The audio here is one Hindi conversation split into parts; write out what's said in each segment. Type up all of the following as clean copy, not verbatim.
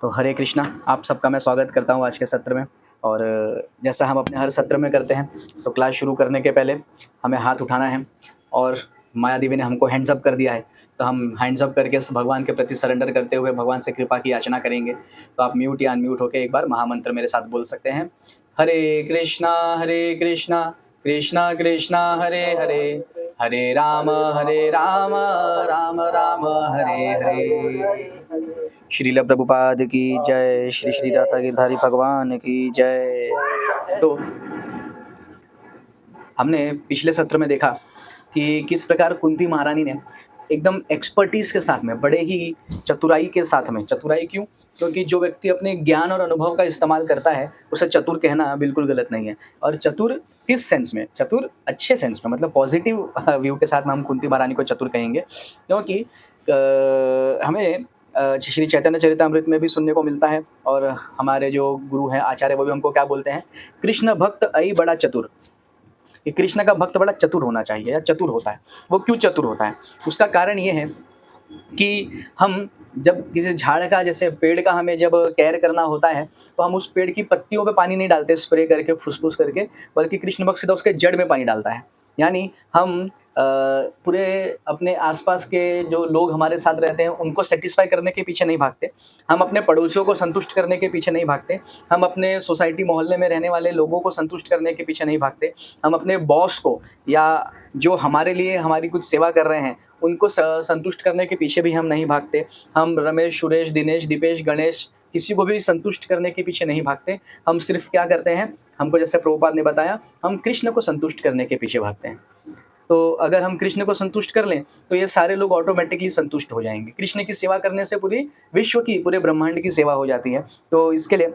तो हरे कृष्णा, आप सबका मैं स्वागत करता हूँ आज के सत्र में। और जैसा हम अपने हर सत्र में करते हैं, तो क्लास शुरू करने के पहले हमें हाथ उठाना है और माया देवी ने हमको हैंड्स अप कर दिया है, तो हम हैंड्स अप करके भगवान के प्रति सरेंडर करते हुए भगवान से कृपा की याचना करेंगे। तो आप म्यूट या अनम्यूट होकर एक बार महामंत्र मेरे साथ बोल सकते हैं। हरे कृष्णा कृष्णा कृष्णा हरे हरे, हरे राम राम राम हरे हरे। श्रील प्रभुपाद की जय। श्री श्री राधा गिरधारी भगवान की जय। तो हमने पिछले सत्र में देखा कि किस प्रकार कुंती महारानी ने एकदम एक्सपर्टीज के साथ में, बड़े ही चतुराई के साथ में, चतुराई क्यों? क्योंकि जो व्यक्ति अपने ज्ञान और अनुभव का इस्तेमाल करता है उसे चतुर कहना बिल्कुल गलत नहीं है। और चतुर किस सेंस में? चतुर अच्छे सेंस में, मतलब पॉजिटिव व्यू के साथ में हम कुंती महारानी को चतुर कहेंगे। क्योंकि हमें श्री चैतन्य चरितामृत में भी सुनने को मिलता है, और हमारे जो गुरु हैं आचार्य वो भी हमको क्या बोलते हैं? कृष्ण भक्त अई बड़ा चतुर। कि कृष्ण का भक्त बड़ा चतुर होना चाहिए या चतुर होता है। वो क्यों चतुर होता है? उसका कारण ये है कि हम जब किसी झाड़ का, जैसे पेड़ का हमें जब केयर करना होता है, तो हम उस पेड़ की पत्तियों पे पानी नहीं डालते स्प्रे करके, फुसफुस करके, बल्कि कृष्ण भक्त सीधा उसके जड़ में पानी डालता है। यानी हम पूरे अपने आसपास के जो लोग हमारे साथ रहते हैं उनको सेटिस्फाई करने के पीछे नहीं भागते, हम अपने पड़ोसियों को संतुष्ट करने के पीछे नहीं भागते, हम अपने सोसाइटी मोहल्ले में रहने वाले लोगों को संतुष्ट करने के पीछे नहीं भागते, हम अपने बॉस को या जो हमारे लिए हमारी कुछ सेवा कर रहे हैं उनको संतुष्ट करने के पीछे भी हम नहीं भागते। हम रमेश, सुरेश, दिनेश, दीपेश, गणेश, किसी को भी संतुष्ट करने के पीछे नहीं भागते। हम सिर्फ क्या करते हैं, हमको जैसे प्रभुपाद ने बताया, हम कृष्ण को संतुष्ट करने के पीछे भागते हैं। तो अगर हम कृष्ण को संतुष्ट कर लें तो ये सारे लोग ऑटोमेटिकली संतुष्ट हो जाएंगे। कृष्ण की सेवा करने से पूरी विश्व की, पूरे ब्रह्मांड की सेवा हो जाती है। तो इसके लिए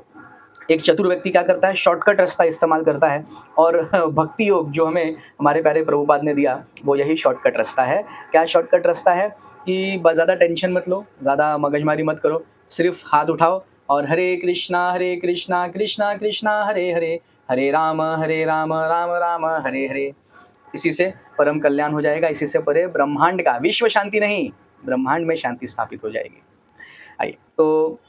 एक चतुर व्यक्ति क्या करता है? शॉर्टकट रास्ता इस्तेमाल करता है। और भक्ति योग जो हमें हमारे प्यारे प्रभुपाद ने दिया वो यही शॉर्टकट रास्ता है। क्या शॉर्टकट रास्ता है? कि ज़्यादा टेंशन मत लो, ज़्यादा मगजमारी मत करो, सिर्फ हाथ उठाओ और हरे कृष्णा कृष्णा कृष्णा हरे हरे, हरे राम राम राम हरे हरे। इसी से परम कल्याण हो जाएगा। इसी से परे ब्रह्मांड का, विश्व शांति नहीं, ब्रह्मांड में शांति स्थापित हो जाएगी। आइए तो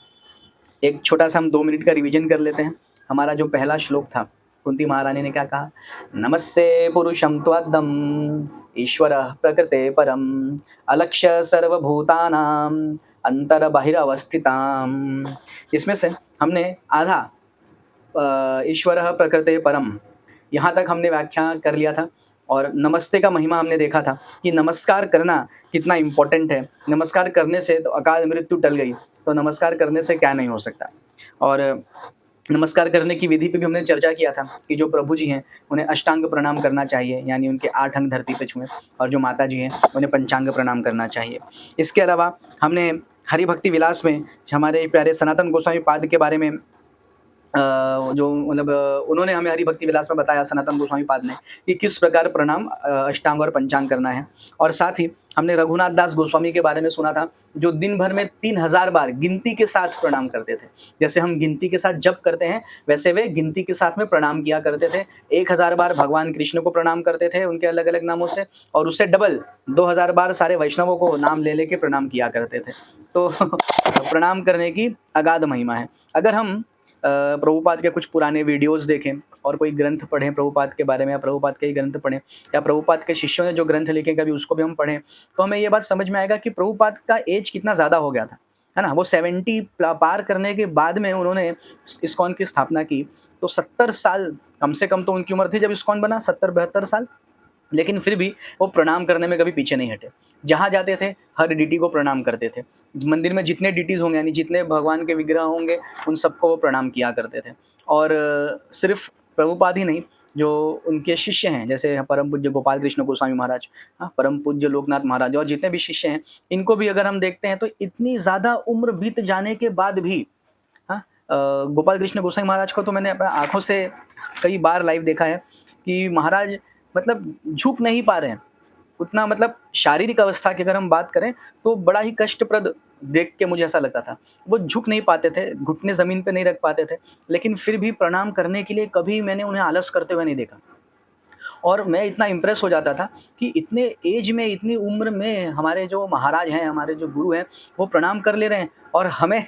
एक छोटा सा हम 2 मिनट का रिवीजन कर लेते हैं। हमारा जो पहला श्लोक था, कुंती महारानी ने क्या कहा? नमस्ते पुरुषं त्वद्दम ईश्वरः प्रकृते परम, अलक्ष्य सर्वभूतानां अंतर बहिरवस्थिताम। इसमें से हमने आधा ईश्वरः प्रकृते परम, यहाँ तक हमने व्याख्या कर लिया था। और नमस्ते का महिमा हमने देखा था कि नमस्कार करना कितना इम्पोर्टेंट है। नमस्कार करने से तो अकाल मृत्यु टल गई, तो नमस्कार करने से क्या नहीं हो सकता। और नमस्कार करने की विधि पे भी हमने चर्चा किया था कि जो प्रभु जी हैं उन्हें अष्टांग प्रणाम करना चाहिए, यानी उनके 8 अंग धरती पे छुएं, और जो माता जी हैं उन्हें पंचांग प्रणाम करना चाहिए। इसके अलावा हमने हरि भक्ति विलास में हमारे प्यारे सनातन गोस्वामी पाद के बारे में जो मतलब उन्होंने हमें हरि भक्ति विलास में बताया, सनातन गोस्वामी पाद ने, कि किस प्रकार प्रणाम अष्टांग और पंचांग करना है। और साथ ही हमने रघुनाथ दास गोस्वामी के बारे में सुना था, जो दिन भर में 3000 बार गिनती के साथ प्रणाम करते थे। जैसे हम गिनती के साथ जप करते हैं, वैसे वे गिनती के साथ में प्रणाम किया करते थे। 1000 बार भगवान कृष्ण को प्रणाम करते थे उनके अलग अलग नामों से, और उससे डबल 2000 बार सारे वैष्णवों को नाम ले लेके प्रणाम किया करते थे। तो प्रणाम करने की अगाध महिमा है। अगर हम प्रभुपाद के कुछ पुराने वीडियोस देखें और कोई ग्रंथ पढ़ें प्रभुपाद के बारे में, या प्रभुपाद के ही ग्रंथ पढ़ें, या प्रभुपाद के शिष्यों ने जो ग्रंथ लिखे कभी उसको भी हम पढ़ें, तो हमें ये बात समझ में आएगा कि प्रभुपाद का एज कितना ज़्यादा हो गया था, है ना। वो 70 पार करने के बाद में उन्होंने इस्कॉन की स्थापना की। तो 70 साल कम से कम तो उनकी उम्र थी जब इस्कॉन बना, 70-72 साल। लेकिन फिर भी वो प्रणाम करने में कभी पीछे नहीं हटे। जहाँ जाते थे हर डीटी को प्रणाम करते थे। मंदिर में जितने डीटीज होंगे, यानी जितने भगवान के विग्रह होंगे, उन सबको वो प्रणाम किया करते थे। और सिर्फ प्रभुपाद ही नहीं, जो उनके शिष्य हैं, जैसे परम पूज्य गोपाल कृष्ण गोस्वामी महाराज, हाँ, परम पूज्य लोकनाथ महाराज, और जितने भी शिष्य हैं, इनको भी अगर हम देखते हैं तो इतनी ज़्यादा उम्र बीत जाने के बाद भी, हाँ, गोपाल कृष्ण गोस्वामी महाराज को तो मैंने अपने आँखों से कई बार लाइव देखा है कि महाराज मतलब झुक नहीं पा रहे हैं उतना। मतलब शारीरिक अवस्था की अगर हम बात करें तो बड़ा ही कष्टप्रद देख के मुझे ऐसा लगता था। वो झुक नहीं पाते थे, घुटने ज़मीन पे नहीं रख पाते थे, लेकिन फिर भी प्रणाम करने के लिए कभी मैंने उन्हें आलस करते हुए नहीं देखा। और मैं इतना इम्प्रेस हो जाता था कि इतने एज में, इतनी उम्र में हमारे जो महाराज हैं, हमारे जो गुरु हैं, वो प्रणाम कर ले रहे हैं और हमें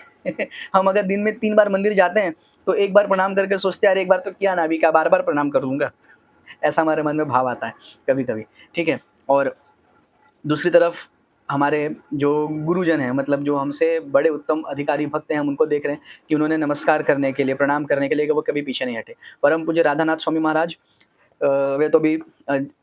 हम अगर दिन में 3 बार मंदिर जाते हैं, तो एक बार प्रणाम करके सोचते हैं, अरे एक बार तो किया ना, अभी क्या बार-बार प्रणाम कर लूँगा? ऐसा हमारे मन में भाव आता है कभी-कभी, ठीक है? और दूसरी तरफ हमारे जो गुरुजन हैं, मतलब जो हमसे बड़े उत्तम अधिकारी भक्त हैं, हम उनको देख रहे हैं कि उन्होंने नमस्कार करने के लिए, प्रणाम करने के लिए, कि वो कभी पीछे नहीं हटे। परम पूज्य राधानाथ स्वामी महाराज, वे तो अभी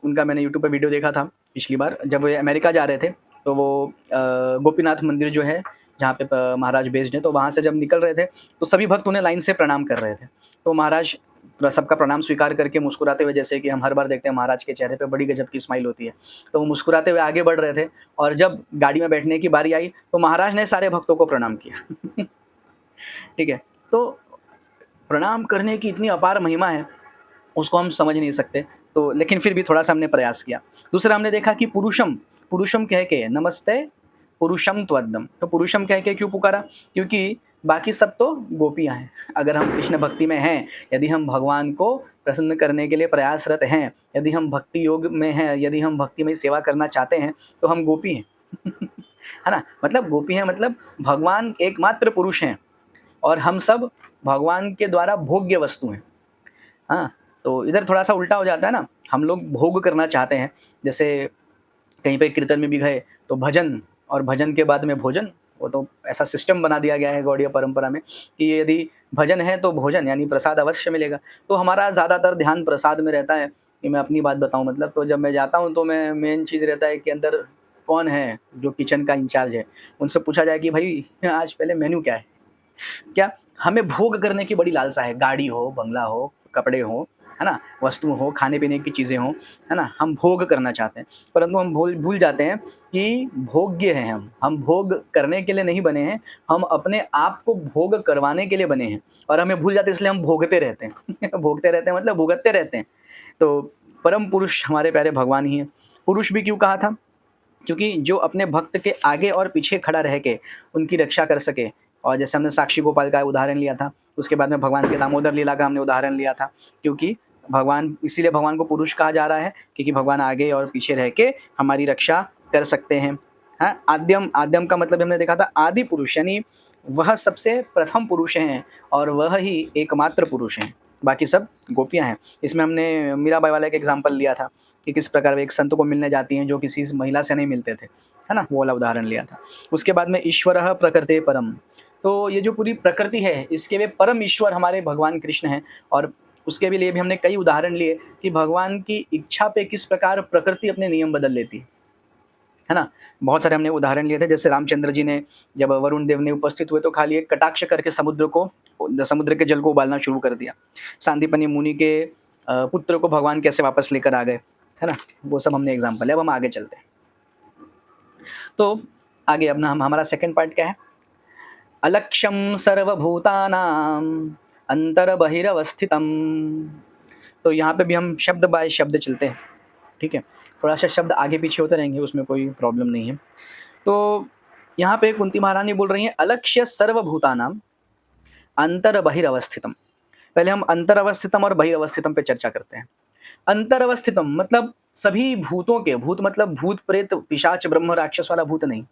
उनका मैंने यूट्यूब पे वीडियो देखा था पिछली बार, जब वे अमेरिका जा रहे थे, तो वो गोपीनाथ मंदिर जो है, जहाँ पे महाराज बेस्ड हैं, तो वहाँ से जब निकल रहे थे, तो सभी भक्त उन्हें लाइन से प्रणाम कर रहे थे। तो महाराज सबका प्रणाम स्वीकार करके मुस्कुराते हुए, जैसे कि हम हर बार देखते हैं महाराज के चेहरे पे बड़ी गजब की स्माइल होती है, तो वो मुस्कुराते हुए आगे बढ़ रहे थे और जब गाड़ी में बैठने की बारी आई, तो महाराज ने सारे भक्तों को प्रणाम किया। ठीक है? तो प्रणाम करने की इतनी अपार महिमा है, उसको हम समझ नहीं सकते, तो लेकिन फिर भी थोड़ा-सा हमने प्रयास किया। दूसरा हमने देखा कि पुरुषम, पुरुषम कह के नमस्ते पुरुषम त्वद्दम, तो पुरुषम कह के क्यों पुकारा? क्योंकि बाकी सब तो गोपियाँ हैं। अगर हम कृष्ण भक्ति में हैं, यदि हम भगवान को प्रसन्न करने के लिए प्रयासरत हैं, यदि हम भक्ति योग में हैं, यदि हम भक्तिमय सेवा करना चाहते हैं, तो हम गोपी हैं। है ना? मतलब गोपी हैं, मतलब भगवान एकमात्र पुरुष हैं और हम सब भगवान के द्वारा भोग्य वस्तु हैं। हाँ, तो इधर थोड़ा-सा उल्टा हो जाता है ना, हम लोग भोग करना चाहते हैं। जैसे कहीं पे कीर्तन में भी गए, तो भजन और भजन के बाद में भोजन, वो तो ऐसा सिस्टम बना दिया गया है गौड़ीय परंपरा में कि यदि भजन है तो भोजन, यानी प्रसाद अवश्य मिलेगा। तो हमारा ज़्यादातर ध्यान प्रसाद में रहता है, कि मैं अपनी बात बताऊँ मतलब, तो जब मैं जाता हूँ तो मैं मेन चीज़ रहता है कि अंदर कौन है जो किचन का इंचार्ज है, उनसे पूछा जाए कि भाई आज पहले मेन्यू क्या है? क्या हमें भोग करने की बड़ी लालसा है, गाड़ी हो, बंगला हो, कपड़े हों, है ना? वस्तु हो, खाने-पीने की चीज़ें हों, है ना? हम भोग करना चाहते हैं, परंतु हम भूल जाते हैं कि भोग्य हैं हम भोग करने के लिए नहीं बने हैं, हम अपने आप को भोग करवाने के लिए बने हैं और हमें भूल जाते हैं, इसलिए हम भोगते रहते हैं। भोगते रहते हैं मतलब भुगतते रहते हैं। तो परम पुरुष हमारे प्यारे भगवान ही हैं। पुरुष भी क्यों कहा था? क्योंकि जो अपने भक्त के आगे और पीछे खड़ा रह के उनकी रक्षा कर सके, और जैसे हमने साक्षी गोपाल का उदाहरण लिया था, उसके बाद में भगवान के दामोदर लीला का हमने उदाहरण लिया था, क्योंकि भगवान, इसीलिए भगवान को पुरुष कहा जा रहा है, क्योंकि भगवान आगे और पीछे रह के हमारी रक्षा कर सकते हैं। हाँ, आद्यम, आद्यम का मतलब हमने देखा था आदि पुरुष, यानी वह सबसे प्रथम पुरुष हैं और वह ही एकमात्र पुरुष हैं, बाकी सब गोपियाँ हैं। इसमें हमने मीराबाई वाला एक एग्जाम्पल लिया था कि किस प्रकार वे एक संत को मिलने जाती हैं जो किसी महिला से नहीं मिलते थे, है ना? वो वाला उदाहरण लिया था। उसके बाद में ईश्वरः प्रकृते परम, तो ये जो पूरी प्रकृति है, इसके वे परम ईश्वर हमारे भगवान कृष्ण हैं, और उसके भी लिए भी हमने कई उदाहरण लिए कि भगवान की इच्छा पे किस प्रकार प्रकृति अपने नियम बदल लेती है ना? बहुत सारे हमने उदाहरण लिए थे, जैसे रामचंद्र जी ने जब वरुण देव ने उपस्थित हुए, तो खाली एक कटाक्ष करके समुद्र के जल को उबालना शुरू कर दिया। सांदीपनि मुनि के पुत्र को भगवान कैसे वापस लेकर आ गए, है ना? वो सब हमने एग्जाम्पल है। अब हम आगे चलते हैं। तो आगे अपना हमारा सेकंड पार्ट क्या है? अलक्ष्यम सर्वभूतानाम अंतर्बहिरवस्थितम। तो यहाँ पे भी हम शब्द बाय शब्द चलते हैं, ठीक है? थोड़ा सा शब्द आगे पीछे होते रहेंगे, उसमें कोई प्रॉब्लम नहीं है। तो यहाँ पे कुंती महारानी बोल रही हैं अलक्ष्य सर्वभूतानाम अंतर्बहिरवस्थितम। पहले हम अंतरवस्थितम और बहिरवस्थितम पे चर्चा करते हैं। अंतरवस्थितम मतलब सभी भूतों के, भूत मतलब भूत प्रेत पिशाच ब्रह्म राक्षस वाला भूत नहीं,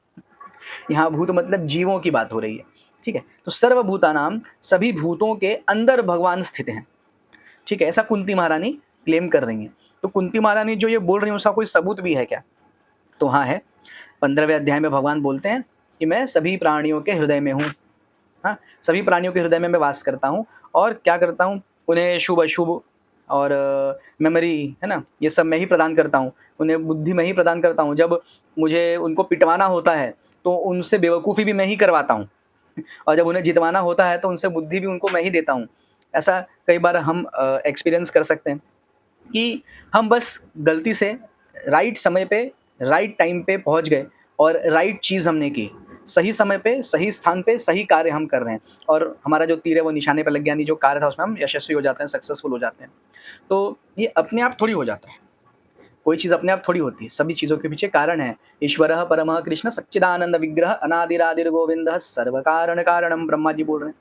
यहाँ भूत मतलब जीवों की बात हो रही है, ठीक है? तो सर्वभूतानाम, सभी भूतों के अंदर भगवान स्थित हैं, ठीक है? ऐसा कुंती महारानी क्लेम कर रही हैं। तो कुंती महारानी जो ये बोल रही हैं, उसका कोई सबूत भी है क्या? तो हाँ है। 15वें अध्याय में भगवान बोलते हैं कि मैं सभी प्राणियों के हृदय में हूँ। हाँ, सभी प्राणियों के हृदय में मैं वास करता हूँ और क्या करता हूँ, उन्हें शुभ अशुभ और मेमोरी, है ना, ये सब मैं ही प्रदान करता हूँ, उन्हें बुद्धि मैं ही प्रदान करता हूँ। जब मुझे उनको पिटवाना होता है तो उनसे बेवकूफ़ी भी मैं ही करवाता हूँ और जब उन्हें जितवाना होता है तो उनसे बुद्धि भी उनको मैं ही देता हूँ। ऐसा कई बार हम एक्सपीरियंस कर सकते हैं कि हम बस गलती से राइट समय पे राइट टाइम पे पहुंच गए और राइट चीज़ हमने की, सही समय पे सही स्थान पे सही कार्य हम कर रहे हैं और हमारा जो तीर है वो निशाने पे लग गया, यानी जो कार्य था उसमें हम यशस्वी हो जाते हैं, सक्सेसफुल हो जाते हैं। तो ये अपने आप थोड़ी हो जाता है, कोई चीज़ अपने आप थोड़ी होती है, सभी चीज़ों के पीछे कारण है। ईश्वरः परमः कृष्ण सच्चिदानंद विग्रह अनादिरादिर गोविंदः सर्व कारण कारणम, ब्रह्मा जी बोल रहे हैं।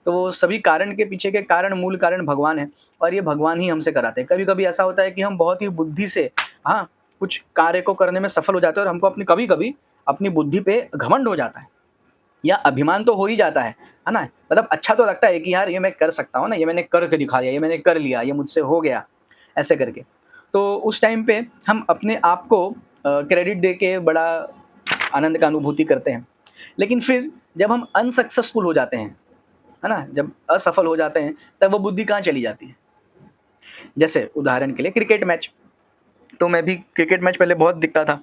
तो वो सभी कारण के पीछे के कारण, मूल कारण भगवान है और ये भगवान ही हमसे कराते हैं। कभी-कभी ऐसा होता है कि हम बहुत ही बुद्धि से हाँ, कुछ कार्य को करने में सफल हो जाते हैं और हमको अपनी कभी-कभी अपनी बुद्धि पे घमंड हो जाता है या अभिमान तो हो ही जाता है ना? मतलब अच्छा तो लगता है कि यार ये मैं कर सकता हूँ ना, ये मैंने करके दिखा दिया, ये मैंने कर लिया, ये मुझसे हो गया, ऐसे करके। तो उस टाइम पे हम अपने आप को क्रेडिट दे के बड़ा आनंद का अनुभूति करते हैं। लेकिन फिर जब हम अनसक्सेसफुल हो जाते हैं, है ना? जब असफल हो जाते हैं, तब वो बुद्धि कहाँ चली जाती है? जैसे उदाहरण के लिए क्रिकेट मैच, तो मैं भी क्रिकेट मैच पहले बहुत देखता था,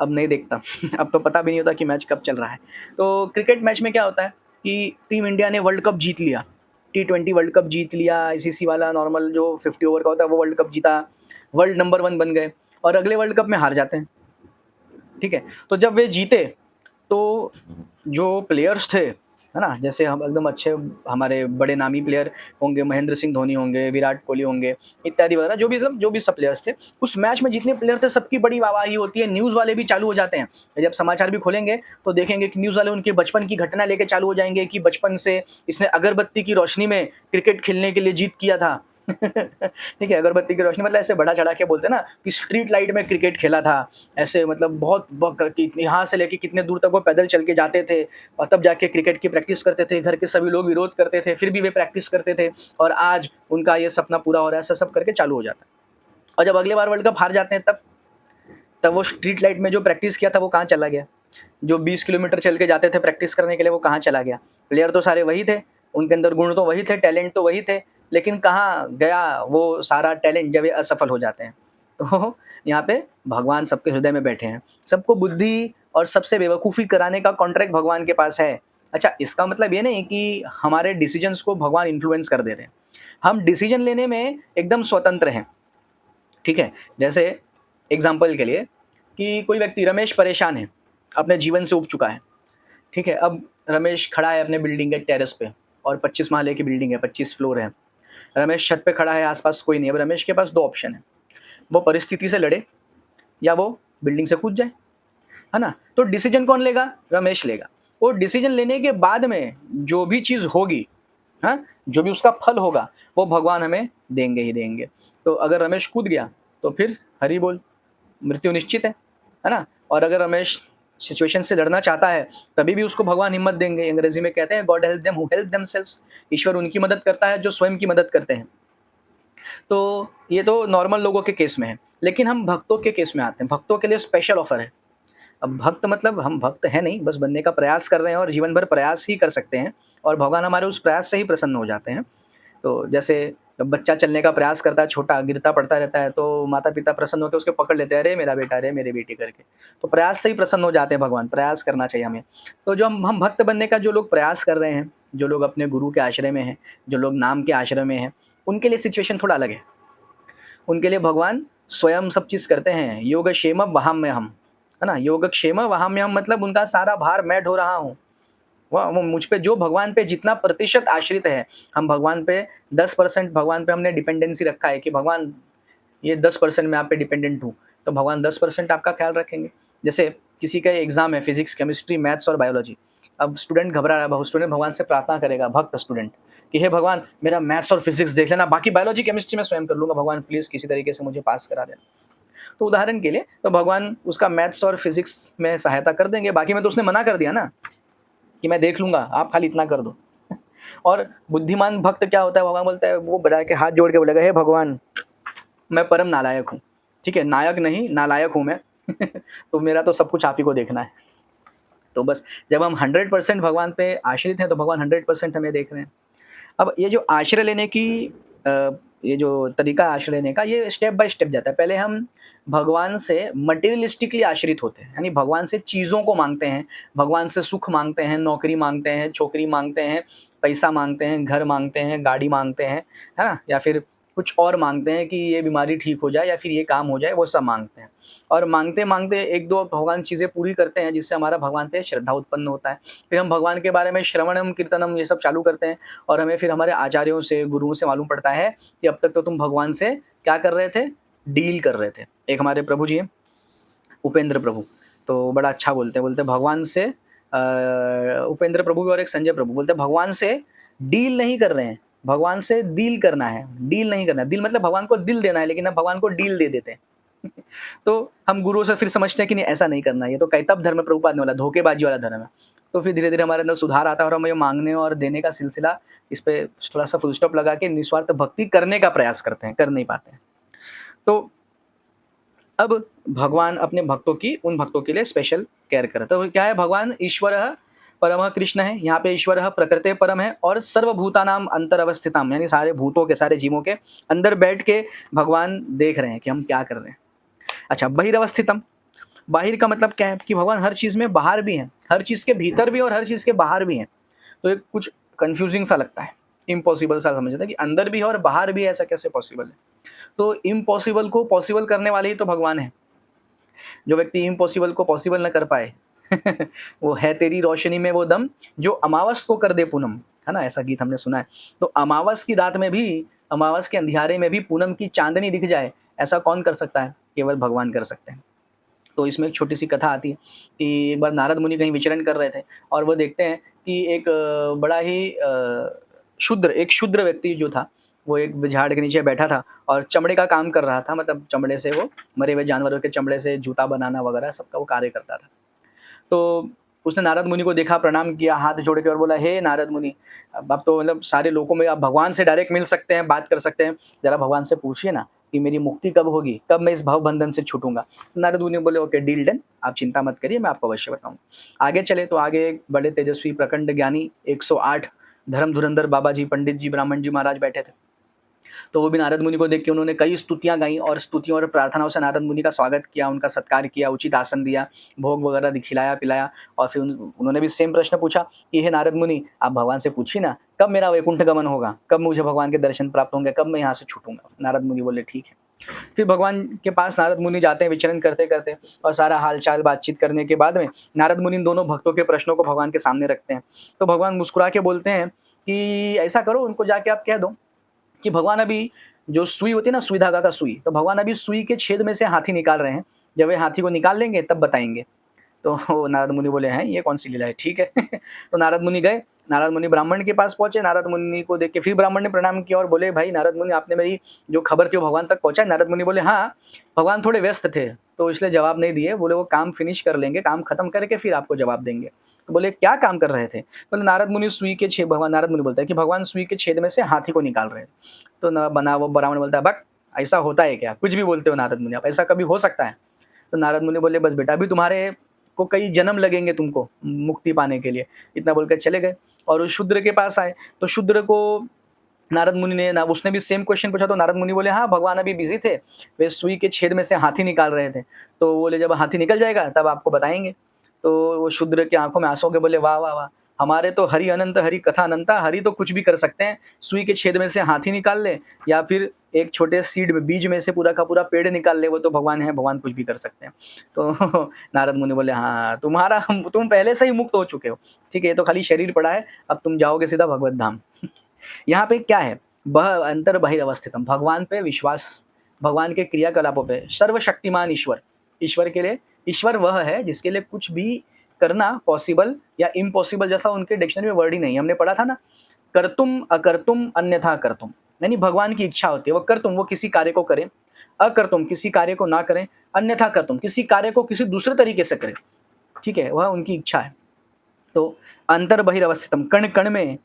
अब नहीं देखता। अब तो पता भी नहीं होता कि मैच कब चल रहा है। तो क्रिकेट मैच में क्या होता है कि टीम इंडिया ने वर्ल्ड कप जीत लिया, टी20 वर्ल्ड कप जीत लिया, आईसीसी वाला नॉर्मल जो 50 ओवर का होता है वो वर्ल्ड कप जीता, वर्ल्ड नंबर 1 बन गए और अगले वर्ल्ड कप में हार जाते हैं, ठीक है? तो जब वे जीते, तो जो प्लेयर्स थे, है ना? जैसे हम एकदम अच्छे हमारे बड़े नामी प्लेयर होंगे, महेंद्र सिंह धोनी होंगे, विराट कोहली होंगे, इत्यादि वगैरह जो भी सब प्लेयर्स थे, उस मैच में जितने प्लेयर थे सबकी बड़ी वाहवाही होती है, न्यूज़ वाले भी चालू हो जाते हैं। जब समाचार भी खोलेंगे तो देखेंगे कि न्यूज़ वाले उनके बचपन की घटना लेके चालू हो जाएँगे कि बचपन से इसने अगरबत्ती की रोशनी में क्रिकेट खेलने के लिए जिद किया था। ठीक है, अगरबत्ती की रोशनी मतलब ऐसे बढ़ा-चढ़ा के बोलते हैं ना कि स्ट्रीट लाइट में क्रिकेट खेला था। ऐसे मतलब बहुत यहाँ से लेके कितने दूर तक वो पैदल चल के जाते थे और तब जाके क्रिकेट की प्रैक्टिस करते थे। घर के सभी लोग विरोध करते थे, फिर भी वे प्रैक्टिस करते थे और आज उनका ये सपना पूरा हो रहा है, ऐसा सब करके चालू हो जाता है। और जब अगली बार वर्ल्ड कप हार जाते हैं तब वो स्ट्रीट लाइट में जो प्रैक्टिस किया था वो कहाँ चला गया? जो 20 किलोमीटर चल के जाते थे प्रैक्टिस करने के लिए वो कहाँ चला गया? प्लेयर तो सारे वही थे, उनके अंदर गुण तो वही थे, टैलेंट तो वही थे, लेकिन कहाँ गया वो सारा टैलेंट जब ये असफल हो जाते हैं? तो यहाँ पे भगवान सबके हृदय में बैठे हैं। सबको बुद्धि और सबसे बेवकूफ़ी कराने का कॉन्ट्रैक्ट भगवान के पास है। अच्छा, इसका मतलब ये नहीं कि हमारे डिसीजंस को भगवान इन्फ्लुएंस कर दे रहे हैं। हम डिसीजन लेने में एकदम स्वतंत्र हैं, ठीक है? जैसे एग्ज़ाम्पल के लिए कि कोई व्यक्ति रमेश परेशान है, अपने जीवन से ऊब चुका है, ठीक है? अब रमेश खड़ा है अपने बिल्डिंग के टेरेस पे और 25 माले की बिल्डिंग है, 25 फ्लोर है। रमेश छत पे खड़ा है, आस-पास कोई नहीं है। अब रमेश के पास 2 ऑप्शन है, वो परिस्थिति से लड़े या वो बिल्डिंग से कूद जाए, है ना? तो डिसीजन कौन लेगा? रमेश लेगा। वो डिसीजन लेने के बाद में जो भी चीज़ होगी, हाँ? जो भी उसका फल होगा, वो भगवान हमें देंगे ही देंगे। तो अगर रमेश कूद गया, तो फिर हरि बोल, मृत्यु निश्चित है ना? और अगर रमेश सिचुएशन से लड़ना चाहता है, तभी भी उसको भगवान हिम्मत देंगे। अंग्रेजी में कहते हैं God help them who help themselves. ईश्वर उनकी मदद करता है जो स्वयं की मदद करते हैं। तो ये तो नॉर्मल लोगों के केस में है, लेकिन हम भक्तों के केस में आते हैं। भक्तों के लिए स्पेशल ऑफर है। अब भक्त मतलब हम भक्त हैं नहीं, बस बनने का प्रयास कर रहे हैं और जीवन भर प्रयास ही कर सकते हैं और भगवान हमारे उस प्रयास से ही प्रसन्न हो जाते हैं। तो जैसे जब बच्चा चलने का प्रयास करता है, छोटा गिरता पड़ता रहता है, तो माता-पिता प्रसन्न होकर उसके पकड़ लेते हैं, "अरे मेरा बेटा, अरे मेरी बेटी" करके। तो प्रयास से ही प्रसन्न हो जाते हैं भगवान, प्रयास करना चाहिए हमें। तो जो हम भक्त बनने का जो लोग प्रयास कर रहे हैं, जो लोग अपने गुरु के आश्रय में हैं, जो लोग नाम के आश्रय में हैं, उनके लिए सिचुएशन थोड़ा अलग है। उनके लिए भगवान स्वयं सब चीज़ करते हैं। योगक्षेम वहाम्यहम्, है ना? योगक्षेम वहाम्यहम् मतलब उनका सारा भार मैं ढो रहा हूँ। वो मुझ पे जो भगवान पे जितना प्रतिशत आश्रित है, हम भगवान पे 10% भगवान पे हमने डिपेंडेंसी रखा है कि भगवान ये 10% मैं आप पे डिपेंडेंट हूँ, तो भगवान 10% आपका ख़्याल रखेंगे। जैसे किसी का एग्ज़ाम है फिज़िक्स, केमिस्ट्री, मैथ्स और बायोलॉजी। अब स्टूडेंट घबरा रहा है, स्टूडेंट भगवान से प्रार्थना करेगा, भक्त स्टूडेंट, कि हे भगवान मेरा मैथ्स और फिज़िक्स देख लेना, बाकी बायोलॉजी, केमिस्ट्री मैं स्वयं कर लूँगा, भगवान प्लीज़ किसी तरीके से मुझे पास करा देना। तो उदाहरण के लिए तो भगवान उसका मैथ्स और फिज़िक्स में सहायता कर देंगे, बाकी में तो उसने मना कर दिया ना कि मैं देख लूँगा, आप खाली इतना कर दो। और बुद्धिमान भक्त क्या होता है, भगवान बोलता है, वो बजा के हाथ जोड़ के बोलेगा, हे भगवान मैं परम नालायक हूँ, ठीक है? नायक नहीं, नालायक हूँ मैं। तो मेरा तो सब कुछ आप ही को देखना है। तो बस जब हम 100% भगवान पे आश्रित हैं, तो भगवान 100% हमें देख रहे हैं। अब ये जो आश्रय लेने की ये जो तरीका है आश्रय लेने का, ये स्टेप बाय स्टेप जाता है। पहले हम भगवान से मटेरियलिस्टिकली आश्रित होते हैं, यानी भगवान से चीज़ों को माँगते हैं, भगवान से सुख माँगते हैं, नौकरी माँगते हैं, छोकरी माँगते हैं, पैसा माँगते हैं, घर माँगते हैं, गाड़ी माँगते हैं, है ना? या फिर कुछ और माँगते हैं कि ये बीमारी ठीक हो जाए या फिर ये काम हो जाए, वो सब माँगते हैं। और माँगते-माँगते 1-2 भगवान चीज़ें पूरी करते हैं, जिससे हमारा भगवान पे श्रद्धा उत्पन्न होता है। फिर हम भगवान के बारे में श्रवणम, कीर्तनम ये सब चालू करते हैं और हमें फिर हमारे आचार्यों से, गुरुओं से मालूम पड़ता है कि अब तक तो तुम भगवान से क्या कर रहे थे? डील कर रहे थे। एक हमारे प्रभु जी हैं, उपेंद्र प्रभु, तो बड़ा अच्छा बोलते हैं, भगवान से उपेंद्र प्रभु भी और एक संजय प्रभु बोलते हैं, भगवान से डील नहीं कर रहे हैं, भगवान से डील करना है, डील नहीं करना है। डील मतलब भगवान को दिल देना है, लेकिन हम भगवान को डील दे देते हैं। तो हम गुरुओं से फिर समझते हैं कि नहीं ऐसा नहीं करना है, ये तो कैतव धर्म प्रभुपाद ने बोला, धोखेबाजी वाला धर्म है। तो फिर धीरे-धीरे हमारे अंदर सुधार आता है और हम ये माँगने और देने का सिलसिला इस पे थोड़ा-सा फुल स्टॉप लगा के निस्वार्थ भक्ति करने का प्रयास करते हैं, कर नहीं पाते हैं। तो अब भगवान अपने भक्तों की उन भक्तों के लिए स्पेशल केयर करे। तो क्या है, भगवान ईश्वरः परमः कृष्ण है। यहाँ पे ईश्वरः प्रकृते परम है और सर्वभूतानां अंतरवस्थिताम, यानी सारे भूतों के, सारे जीवों के अंदर बैठ के भगवान देख रहे हैं कि हम क्या कर रहे हैं। अच्छा, बहिरवस्थितम, बाहिर का मतलब क्या है कि भगवान हर चीज़ में बाहर भी हैं, हर चीज़ के भीतर भी और हर चीज़ के बाहर भी हैं। तो ये कुछ कन्फ्यूजिंग सा लगता है, इम्पॉसिबल सा समझ आता है कि अंदर भी है और बाहर भी है, ऐसा कैसे पॉसिबल है। तो इम्पॉसिबल को पॉसिबल करने वाले ही तो भगवान है। जो व्यक्ति इम्पॉसिबल को पॉसिबल न कर पाए वो है तेरी रोशनी में वो दम जो अमावस को कर दे पूनम, है ना, ऐसा गीत हमने सुना है। तो अमावस की रात में भी, अमावस के अंधियारे में भी पूनम की चांदनी दिख जाए, ऐसा कौन कर सकता है? केवल भगवान कर सकते हैं। तो इसमें एक छोटी सी कथा आती है कि एक बार नारद मुनि कहीं विचरण कर रहे थे और वो देखते हैं कि एक बड़ा ही एक शुद्र व्यक्ति जो था, वो एक झाड़ के नीचे बैठा था और चमड़े का काम कर रहा था। मतलब चमड़े से वो मरे हुए जानवरों के चमड़े से जूता बनाना वगैरह सबका वो कार्य करता था। तो उसने नारद मुनि को देखा, प्रणाम किया हाथ जोड़ के और बोला, हे नारद मुनि, अब आप तो मतलब सारे लोगों में आप भगवान से डायरेक्ट मिल सकते हैं, बात कर सकते हैं, जरा भगवान से पूछिए ना कि मेरी मुक्ति कब होगी, कब मैं इस भव बंधन से छूटूंगा। नारद मुनि बोले, ओके डील डन, आप चिंता मत करिए, मैं आपको अवश्य बताऊंगा। आगे चले तो आगे एक बड़े तेजस्वी प्रखंड ज्ञानी 108 धर्म धुरंधर बाबा जी, पंडित जी, ब्राह्मण जी महाराज बैठे थे। तो वो भी नारद मुनि को देख के उन्होंने कई स्तुतियाँ गाई और स्तुतियों और प्रार्थनाओं से नारद मुनि का स्वागत किया, उनका सत्कार किया, उचित आसन दिया, भोग वगैरह खिलाया पिलाया। और फिर उन्होंने भी सेम प्रश्न पूछा कि हे नारद मुनि, आप भगवान से पूछिए ना कब मेरा वैकुंठ गमन होगा, कब मुझे भगवान के दर्शन प्राप्त होंगे, कब मैं यहाँ से छूटूंगा। नारद मुनि बोले ठीक है। फिर भगवान के पास नारद मुनि जाते हैं विचरण करते करते, और सारा हालचाल बातचीत करने के बाद में नारद मुनि दोनों भक्तों के प्रश्नों को भगवान के सामने रखते हैं। तो भगवान मुस्कुरा के बोलते हैं कि ऐसा करो, उनको जाके आप कह दो कि भगवान अभी जो सुई होती है ना, सुई धागा का सुई, तो भगवान अभी सुई के छेद में से हाथी निकाल रहे हैं, जब वे हाथी को निकाल लेंगे तब बताएंगे। तो नारद मुनि बोले, हैं ये कौन सी लीला है, ठीक है। तो नारद मुनि गए, नारद मुनि ब्राह्मण के पास पहुंचे। नारद मुनि को देख के फिर ब्राह्मण ने प्रणाम किया और बोले, भाई नारद मुनि, आपने मेरी जो खबर थी वो भगवान तक पहुंचाई? नारद मुनि बोले, हाँ, भगवान थोड़े व्यस्त थे तो इसलिए जवाब नहीं दिए। बोले वो काम फिनिश कर लेंगे, काम खत्म करके फिर आपको जवाब देंगे। तो बोले क्या काम कर रहे थे? बोले नारद मुनि सुई के छेद, भगवान नारद मुनि बोलते हैं कि भगवान सुई के छेद में से हाथी को निकाल रहे हैं। तो न बना वो ब्राह्मण बोलता है, बक ऐसा होता है क्या, कुछ भी बोलते हो नारद मुनि आप, ऐसा कभी हो सकता है? तो नारद मुनि बोले, बस बेटा, अभी तुम्हारे को कई जन्म लगेंगे तुमको मुक्ति पाने के लिए। इतना बोलकर चले गए और उस शूद्र के पास आए। तो शूद्र को नारद मुनि ने ना, उसने भी सेम क्वेश्चन पूछा। तो नारद मुनि बोले, हाँ भगवान अभी बिजी थे, वे सुई के छेद में से हाथी निकाल रहे थे। तो बोले जब हाथी निकल जाएगा तब आपको बताएंगे। तो वो शूद्र की आंखों में आंसू के बोले, वाह वाह वाह, हमारे तो हरि अनंत, हरि कथा अनंता, हरि तो कुछ भी कर सकते हैं, सुई के छेद में से हाथी निकाल ले या फिर एक छोटे सीड में, बीज में से पूरा का पूरा पेड़ निकाल ले, वो तो भगवान है, भगवान कुछ भी कर सकते हैं। तो नारद मुनि बोले, हाँ तुम पहले से ही मुक्त हो चुके हो, ठीक है, ये तो खाली शरीर पड़ा है, अब तुम जाओगे सीधा भगवत धाम। यहाँ पे क्या है, बह अंतर बहिर्वस्थितम, भगवान पे विश्वास, भगवान के क्रियाकलापों पे, सर्वशक्तिमान ईश्वर, ईश्वर के लिए, ईश्वर वह है जिसके लिए कुछ भी करना पॉसिबल या इम्पॉसिबल जैसा उनके डिक्शनरी में वर्ड ही नहीं। हमने पढ़ा था ना, कर्तुम अकर्तुम अन्यथा कर्तुम, यानी भगवान की इच्छा होती है, वो कर्तुम वो किसी कार्य को करें, अकर्तुम किसी कार्य को ना करें, अन्यथा कर्तुम किसी कार्य को किसी दूसरे तरीके से करें, ठीक है, वह उनकी इच्छा है। तो अंतर बहिर्वस्थितम, कण कण में,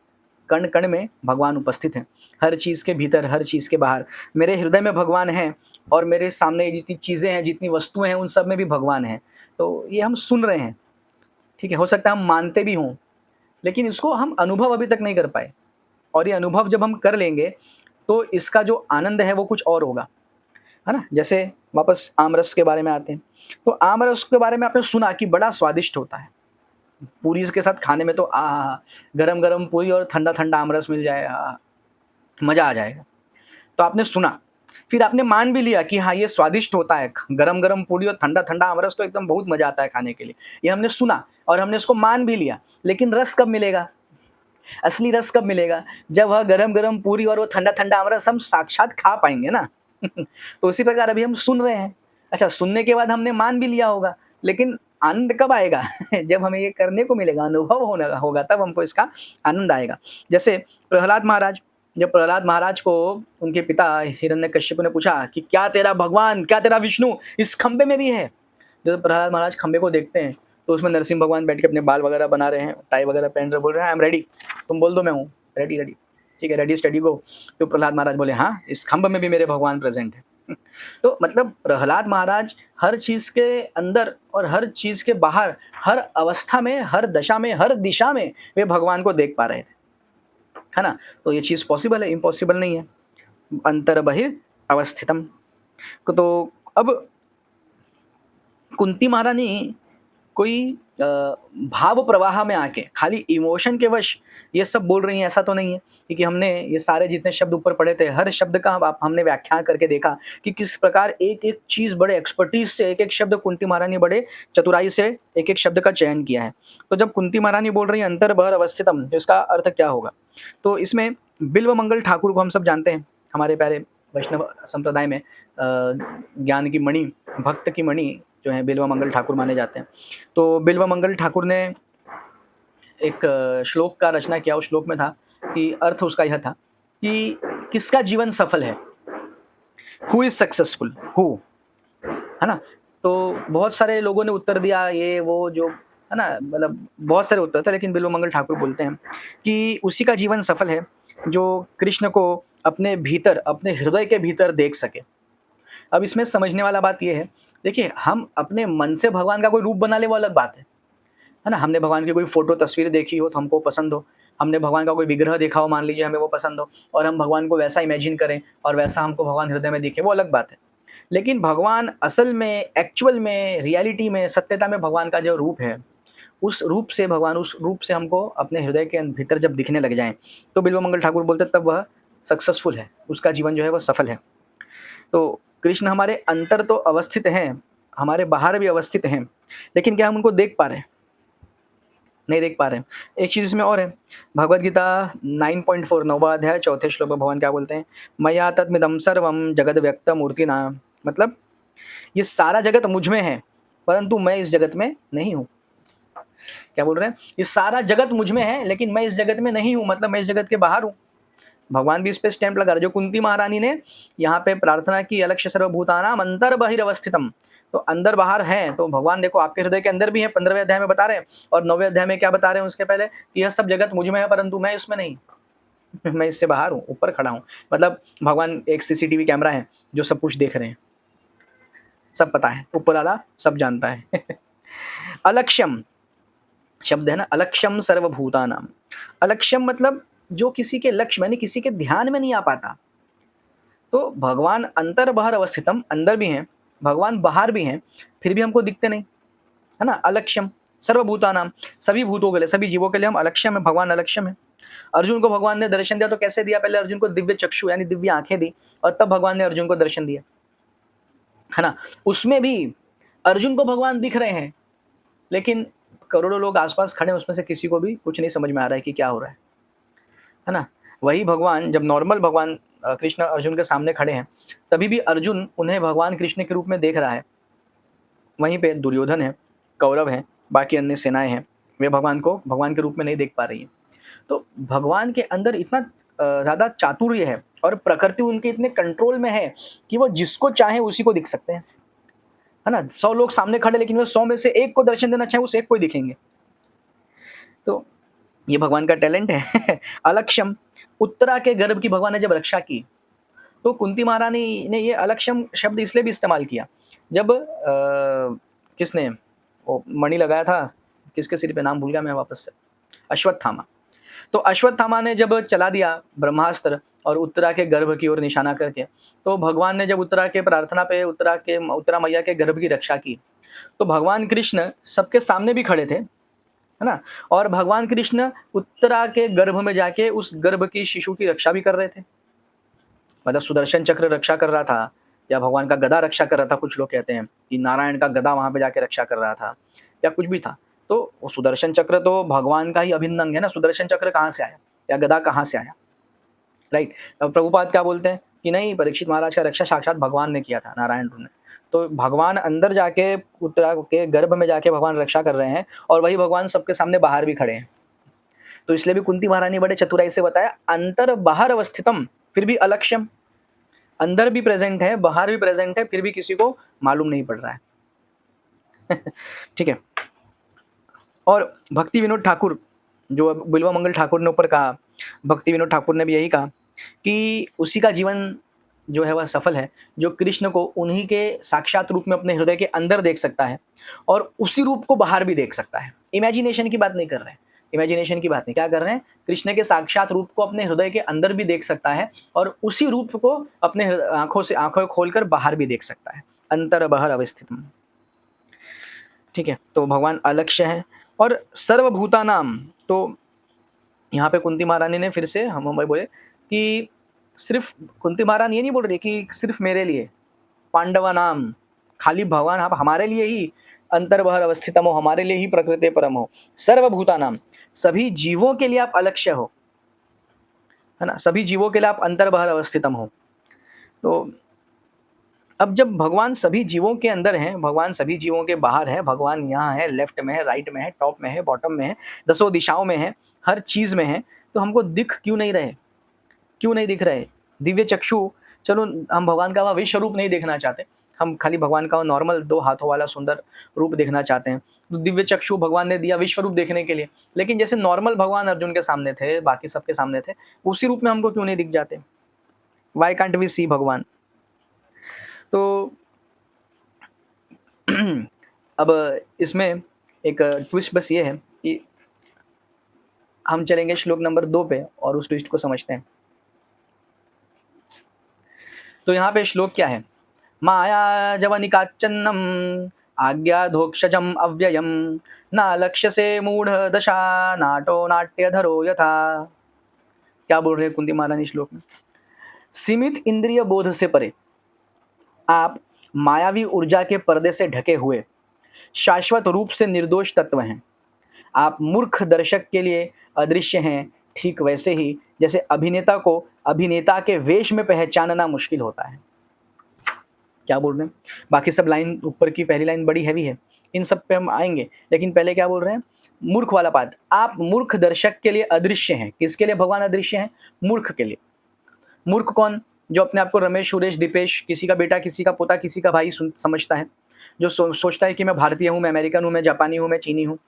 कण कण में भगवान उपस्थित हैं, हर चीज़ के भीतर, हर चीज़ के बाहर। मेरे हृदय में भगवान हैं और मेरे सामने जितनी चीज़ें हैं, जितनी वस्तुएं हैं, उन सब में भी भगवान है। तो ये हम सुन रहे हैं, ठीक है, हो सकता है हम मानते भी हों, लेकिन इसको हम अनुभव अभी तक नहीं कर पाए। और ये अनुभव जब हम कर लेंगे तो इसका जो आनंद है वो कुछ और होगा, है ना। जैसे वापस आमरस के बारे में आते हैं, तो आमरस के बारे में आपने सुना कि बड़ा स्वादिष्ट होता है, पूरी के साथ खाने में तो गरम गरम पूरी और ठंडा ठंडा आमरस मिल जाए, मज़ा आ जाएगा। तो आपने सुना, फिर आपने मान भी लिया कि हाँ ये स्वादिष्ट होता है, गरम गरम पूरी और ठंडा ठंडा आमरस तो एकदम बहुत मज़ा आता है खाने के लिए, ये हमने सुना और हमने इसको मान भी लिया। लेकिन रस कब मिलेगा, असली रस कब मिलेगा? जब वह गरम गरम पूरी और वो ठंडा ठंडा आमरस हम साक्षात खा पाएंगे ना। तो उसी प्रकार अभी हम सुन रहे हैं, अच्छा सुनने के बाद हमने मान भी लिया होगा, लेकिन आनंद कब आएगा? जब हमें ये करने को मिलेगा, अनुभव होना होगा, तब हमको इसका आनंद आएगा। जैसे प्रहलाद महाराज, जब प्रहलाद महाराज को उनके पिता हिरण्यकश्यप ने पूछा कि क्या तेरा भगवान, क्या तेरा विष्णु इस खंबे में भी है? जब प्रहलाद महाराज खंबे को देखते हैं तो उसमें नरसिंह भगवान बैठ के अपने बाल वगैरह बना रहे हैं, टाई वगैरह पहन रहे, बोल रहे हैं आई एम रेडी, तुम बोल दो मैं हूँ रेडी रेडी, ठीक है रेडी स्टडी गो। तो प्रहलाद महाराज बोले हाँ, इस खंभ में भी मेरे भगवान प्रेजेंट है। तो मतलब प्रहलाद महाराज हर चीज के अंदर और हर चीज के बाहर, हर अवस्था में, हर दशा में, हर दिशा में वे भगवान को देख पा रहे थे, है ना। तो ये चीज पॉसिबल है, इम्पॉसिबल नहीं है। अंतर बहिर अवस्थितम। तो अब कुंती महारानी कोई भाव प्रवाह में आके खाली इमोशन के वश ये सब बोल रही हैं, ऐसा तो नहीं है। क्योंकि हमने ये सारे जितने शब्द ऊपर पढ़े थे, हर शब्द का हमने व्याख्या करके देखा कि किस प्रकार एक एक चीज बड़े एक्सपर्टीज से, एक एक शब्द कुंती महारानी बड़े चतुराई से एक एक शब्द का चयन किया है। तो जब कुंती महारानी बोल रही है अंतर बहिर अवस्थितम, तो इसका अर्थ क्या होगा? तो इसमें बिल्व मंगल ठाकुर को हम सब जानते हैं, हमारे प्यारे वैष्णव संप्रदाय में ज्ञान की मणि, भक्त की मणि जो है बिल्व मंगल ठाकुर माने जाते हैं। तो बिल्व मंगल ठाकुर ने एक श्लोक का रचना किया। उस श्लोक में था कि अर्थ उसका यह था कि किसका जीवन सफल है, हु इज सक्सेसफुल, हु, है ना। तो बहुत सारे लोगों ने उत्तर दिया ये वो जो, है ना, मतलब बहुत सारे उत्तर थे, लेकिन बिल्व मंगल ठाकुर बोलते हैं कि उसी का जीवन सफल है जो कृष्ण को अपने भीतर, अपने हृदय के भीतर देख सके। अब इसमें समझने वाला बात यह है, देखिए हम अपने मन से भगवान का कोई रूप बना ले वो अलग बात है ना। हमने भगवान की कोई फोटो तस्वीर देखी हो तो हमको पसंद हो, हमने भगवान का कोई विग्रह देखा हो मान लीजिए, हमें वो पसंद हो, और हम भगवान को वैसा इमेजिन करें और वैसा हमको भगवान हृदय में दिखे, वो अलग बात है। लेकिन भगवान असल में, एक्चुअल में, रियलिटी में, सत्यता में भगवान का जो रूप है, उस रूप से भगवान, उस रूप से हमको अपने हृदय के भीतर जब दिखने लग जाएं, तो बिल्व मंगल ठाकुर बोलते तब वह सक्सेसफुल है, उसका जीवन जो है वह सफल है। तो कृष्ण हमारे अंतर तो अवस्थित हैं, हमारे बाहर भी अवस्थित हैं, लेकिन क्या हम उनको देख पा रहे हैं? नहीं देख पा रहे हैं। एक चीज इसमें और है, भगवद गीता 9.4 9वां अध्याय 4थे श्लोक में भगवान क्या बोलते हैं? मया तत्मिदं सर्वम जगद व्यक्त मूर्ति नाम। मतलब ये सारा जगत मुझ में है, परंतु मैं इस जगत में नहीं हूँ। क्या बोल रहे हैं? ये सारा जगत मुझ में है लेकिन मैं इस जगत में नहीं हूँ, मतलब मैं इस जगत के बाहर हूँ। भगवान भी इस पे स्टैंप लगा रहे। जो कुंती महारानी ने यहाँ पे प्रार्थना की अलक्ष्य सर्वभूतानाम अंतर बहिर अवस्थितम, तो अंदर बाहर है, तो भगवान देखो आपके हृदय के अंदर भी है, 15वें अध्याय में बता रहे हैं। और 9वें अध्याय में क्या बता रहे हैं उसके पहले? यह सब जगत मुझ में है परंतु मैं इसमें नहीं, मैं इससे बाहर हूँ, ऊपर खड़ा हूँ। मतलब भगवान एक सीसीटीवी कैमरा है जो सब कुछ देख रहे हैं, सब पता है, ऊपर वाला सब जानता है। अलक्ष्यम शब्द है ना, अलक्ष्यम सर्वभूतानाम। अलक्ष्यम मतलब जो किसी के लक्ष्य यानी किसी के ध्यान में नहीं आ पाता। तो भगवान अंतर बाहर अवस्थितम, अंदर भी हैं, भगवान बाहर भी हैं, फिर भी हमको दिखते नहीं, है ना। अलक्ष्यम सर्वभूतानाम, सभी भूतों के लिए, सभी जीवों के लिए हम अलक्ष्यम है, भगवान अलक्ष्यम है। अर्जुन को भगवान ने दर्शन दिया तो कैसे दिया? पहले अर्जुन को दिव्य चक्षु यानी दिव्य आंखें दी और तब भगवान ने अर्जुन को दर्शन दिया, है ना। उसमें भी अर्जुन को भगवान दिख रहे हैं, लेकिन करोड़ों लोग आसपास खड़े हैं, उसमें से किसी को भी कुछ नहीं समझ में आ रहा है कि क्या हो रहा है ना। वही भगवान जब नॉर्मल भगवान कृष्ण अर्जुन के सामने खड़े हैं, तभी भी अर्जुन उन्हें भगवान कृष्ण के रूप में देख रहा है। वहीं पे दुर्योधन है, कौरव है, बाकी अन्य सेनाएं हैं, वे भगवान को भगवान के रूप में नहीं देख पा रही हैं। तो भगवान के अंदर इतना ज़्यादा चातुर्य है और प्रकृति उनके इतने कंट्रोल में है कि वो जिसको चाहे उसी को दिख सकते हैं, है ना। 100 लोग सामने खड़े, लेकिन वो 100 में से एक को दर्शन देना चाहे उस एक को ही दिखेंगे। तो ये भगवान का टैलेंट है। अलक्ष्यम, उत्तरा के गर्भ की भगवान ने जब रक्षा की तो कुंती महारानी ने ये अलक्ष्यम शब्द इसलिए भी इस्तेमाल किया, जब किसने वो मणि लगाया था, किसके सिर पे, नाम भूल गया मैं वापस से, अश्वत्थामा। तो अश्वत्थामा ने जब चला दिया ब्रह्मास्त्र और उत्तरा के गर्भ की ओर निशाना करके, तो भगवान ने जब उत्तरा के प्रार्थना पे उत्तरा मैया के गर्भ की रक्षा की, तो भगवान कृष्ण सबके सामने भी खड़े थे, है ना। और भगवान कृष्ण उत्तरा के गर्भ में जाके उस गर्भ की शिशु की रक्षा भी कर रहे थे। मतलब सुदर्शन चक्र रक्षा कर रहा था या भगवान का गदा रक्षा कर रहा था। कुछ लोग कहते हैं कि नारायण का गदा वहां पे जाके रक्षा कर रहा था या कुछ भी था। तो वो सुदर्शन चक्र तो भगवान का ही अभिन्न अंग है ना। सुदर्शन चक्र कहाँ से आया या गदा कहाँ से आया, राइट। प्रभुपाद क्या बोलते हैं कि नहीं, परीक्षित महाराज का रक्षा साक्षात भगवान ने किया था, नारायण ने। तो भगवान अंदर जाके उत्तरा के गर्भ में जाके भगवान रक्षा कर रहे हैं और वही भगवान सबके सामने बाहर भी खड़े हैं। तो इसलिए भी कुंती महारानी बड़े चतुराई से बताया, अंतर बाहर अवस्थितम फिर भी अलक्ष्यम, अंदर भी प्रेजेंट है बाहर भी प्रेजेंट है, फिर भी किसी को मालूम नहीं पड़ रहा है। ठीक है। और भक्ति विनोद ठाकुर, जो अब बिल्वा मंगल ठाकुर ने ऊपर कहा, भक्ति विनोद ठाकुर ने भी यही कहा कि उसी का जीवन जो है वह सफल है जो कृष्ण को उन्हीं के साक्षात रूप में अपने हृदय के अंदर देख सकता है और उसी रूप को बाहर भी देख सकता है। इमेजिनेशन की बात नहीं कर रहे हैं, इमेजिनेशन की बात नहीं, क्या कर रहे हैं, कृष्ण के साक्षात रूप को अपने हृदय के अंदर भी देख सकता है और उसी रूप को अपने आंखों से आंखों खोलकर बाहर भी देख सकता है, अंतर बाहर अवस्थित। ठीक है। तो भगवान अलक्ष्य है। और सर्वभूता नाम, तो यहाँ पे कुंती महारानी ने फिर से हम बोले कि सिर्फ कुंती महारानी ये नहीं बोल रही कि सिर्फ मेरे लिए, पांडवा नाम, खाली भगवान आप हमारे लिए ही अंतर्बहर अवस्थितम हो, हमारे लिए ही प्रकृति परम हो, सर्वभूता नाम, सभी जीवों के लिए आप अलक्ष्य हो, है ना, सभी जीवों के लिए आप अंतर्बहर अवस्थितम हो। तो अब जब भगवान सभी जीवों के अंदर हैं, भगवान सभी जीवों के बाहर है, भगवान यहाँ है, लेफ्ट में है, राइट में है, टॉप में है, बॉटम में है, दसों दिशाओं में है, हर चीज में है, तो हमको दिख क्यों नहीं रहे, क्यों नहीं दिख रहे? दिव्य चक्षु, चलो हम भगवान का वह विश्व रूप नहीं देखना चाहते, हम खाली भगवान का नॉर्मल 2 हाथों वाला सुंदर रूप देखना चाहते हैं। तो दिव्य चक्षु भगवान ने दिया विश्व रूप देखने के लिए, लेकिन जैसे नॉर्मल भगवान अर्जुन के सामने थे, बाकी सबके सामने थे, उसी रूप में हमको क्यों नहीं दिख जाते? वाई कांट वी सी भगवान? तो अब इसमें एक ट्विस्ट बस ये है कि हम चलेंगे श्लोक नंबर 2 पे और उस ट्विस्ट को समझते हैं। तो यहाँ पे श्लोक क्या है? माया जवनिकाच्चन्नम आज्ञाधोक्षजम अव्ययम ना लक्ष्य से मूढ़ दशा नाटो नाट्यधरो यथा। क्या बोल रहे हैं कुंती महारानी श्लोक में? सीमित इंद्रिय बोध से परे आप मायावी ऊर्जा के पर्दे से ढके हुए शाश्वत रूप से निर्दोष तत्व हैं। आप मूर्ख दर्शक के लिए अदृश्य हैं, ठीक वैसे ही जैसे अभिनेता को अभिनेता के वेश में पहचानना मुश्किल होता है। क्या बोल रहे हैं? बाकी सब लाइन, ऊपर की पहली लाइन बड़ी हैवी है, इन सब पे हम आएंगे, लेकिन पहले क्या बोल रहे हैं? मूर्ख वाला पार्ट, आप मूर्ख दर्शक के लिए अदृश्य हैं। किसके लिए भगवान अदृश्य हैं? मूर्ख के लिए। मूर्ख कौन? जो अपने आप को रमेश, सुरेश, दीपेश, किसी का बेटा, किसी का पोता, किसी का भाई समझता है, जो सोचता है कि मैं भारतीय हूँ, मैं अमेरिकन हूँ, मैं जापानी हूँ, मैं चीनी हूँ।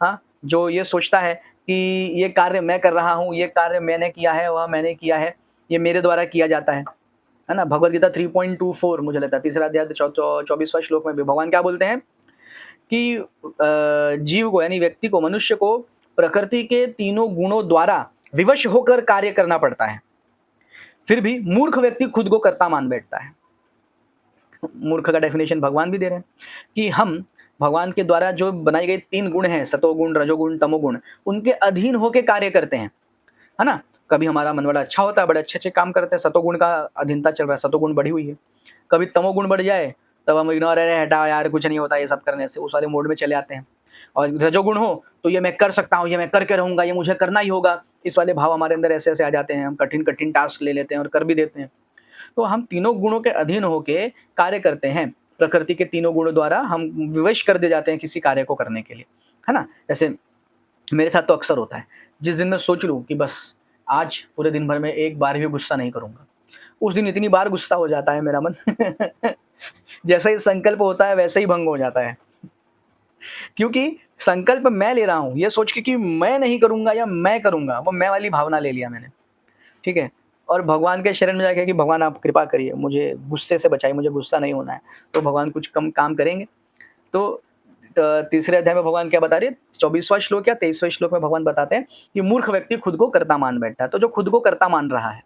हाँ, जो ये सोचता है कि ये कार्य मैं कर रहा हूँ, ये कार्य मैंने किया है, वह मैंने किया है, ये मेरे द्वारा किया जाता है ना। भगवद गीता 3.24 मुझे लगता है, तीसरा अध्याय 24वां श्लोक में भी भगवान क्या बोलते हैं कि जीव को, यानी व्यक्ति को, मनुष्य को प्रकृति के तीनों गुणों द्वारा विवश होकर कार्य करना पड़ता है। फिर भी मूर्ख व्यक्ति खुद को कर्ता मान बैठता है। मूर्ख का डेफिनेशन भगवान भी दे रहे हैं कि हम भगवान के द्वारा जो बनाई गई 3 गुण हैं, सतोगुण, रजोगुण, तमोगुण, उनके अधीन होकर कार्य करते हैं, है ना। कभी हमारा मन बड़ा अच्छा होता है, बड़े अच्छे अच्छे काम करते हैं, सतोगुण का अधीनता चल रहा है, सतोगुण बढ़ी हुई है। कभी तमोगुण बढ़ जाए तब हम इग्नोर, अरे हटाओ यार, कुछ नहीं होता ये सब करने से, उस वाले मोड में चले आते हैं। और रजोगुण हो तो ये मैं कर सकता हूँ, ये मैं करके रहूंगा, ये मुझे करना ही होगा, इस वाले भाव हमारे अंदर ऐसे ऐसे आ जाते हैं, हम कठिन कठिन टास्क ले लेते हैं और कर भी देते हैं। तो हम तीनों गुणों के अधीन होके कार्य करते हैं, प्रकृति के तीनों गुणों द्वारा हम विवश कर दे जाते हैं किसी कार्य को करने के लिए, है ना। जैसे मेरे साथ तो अक्सर होता है, जिस दिन मैं सोच लूँ कि बस आज पूरे दिन भर में एक बार भी गुस्सा नहीं करूंगा, उस दिन इतनी बार गुस्सा हो जाता है मेरा मन। जैसा ही संकल्प होता है वैसे ही भंग हो जाता है, क्योंकि संकल्प मैं ले रहा हूँ ये सोच के कि मैं नहीं करूंगा या मैं करूंगा, वो मैं वाली भावना ले लिया मैंने। ठीक है। और भगवान के शरण में जाके कि भगवान आप कृपा करिए, मुझे गुस्से से बचाइए, मुझे गुस्सा नहीं होना है, तो भगवान कुछ कम काम करेंगे। तो तीसरे अध्याय में भगवान क्या बता रहे हैं? 24वां श्लोक या 23वें श्लोक में भगवान बताते हैं कि मूर्ख व्यक्ति खुद को कर्ता मान बैठता है। तो जो खुद को कर्ता मान रहा है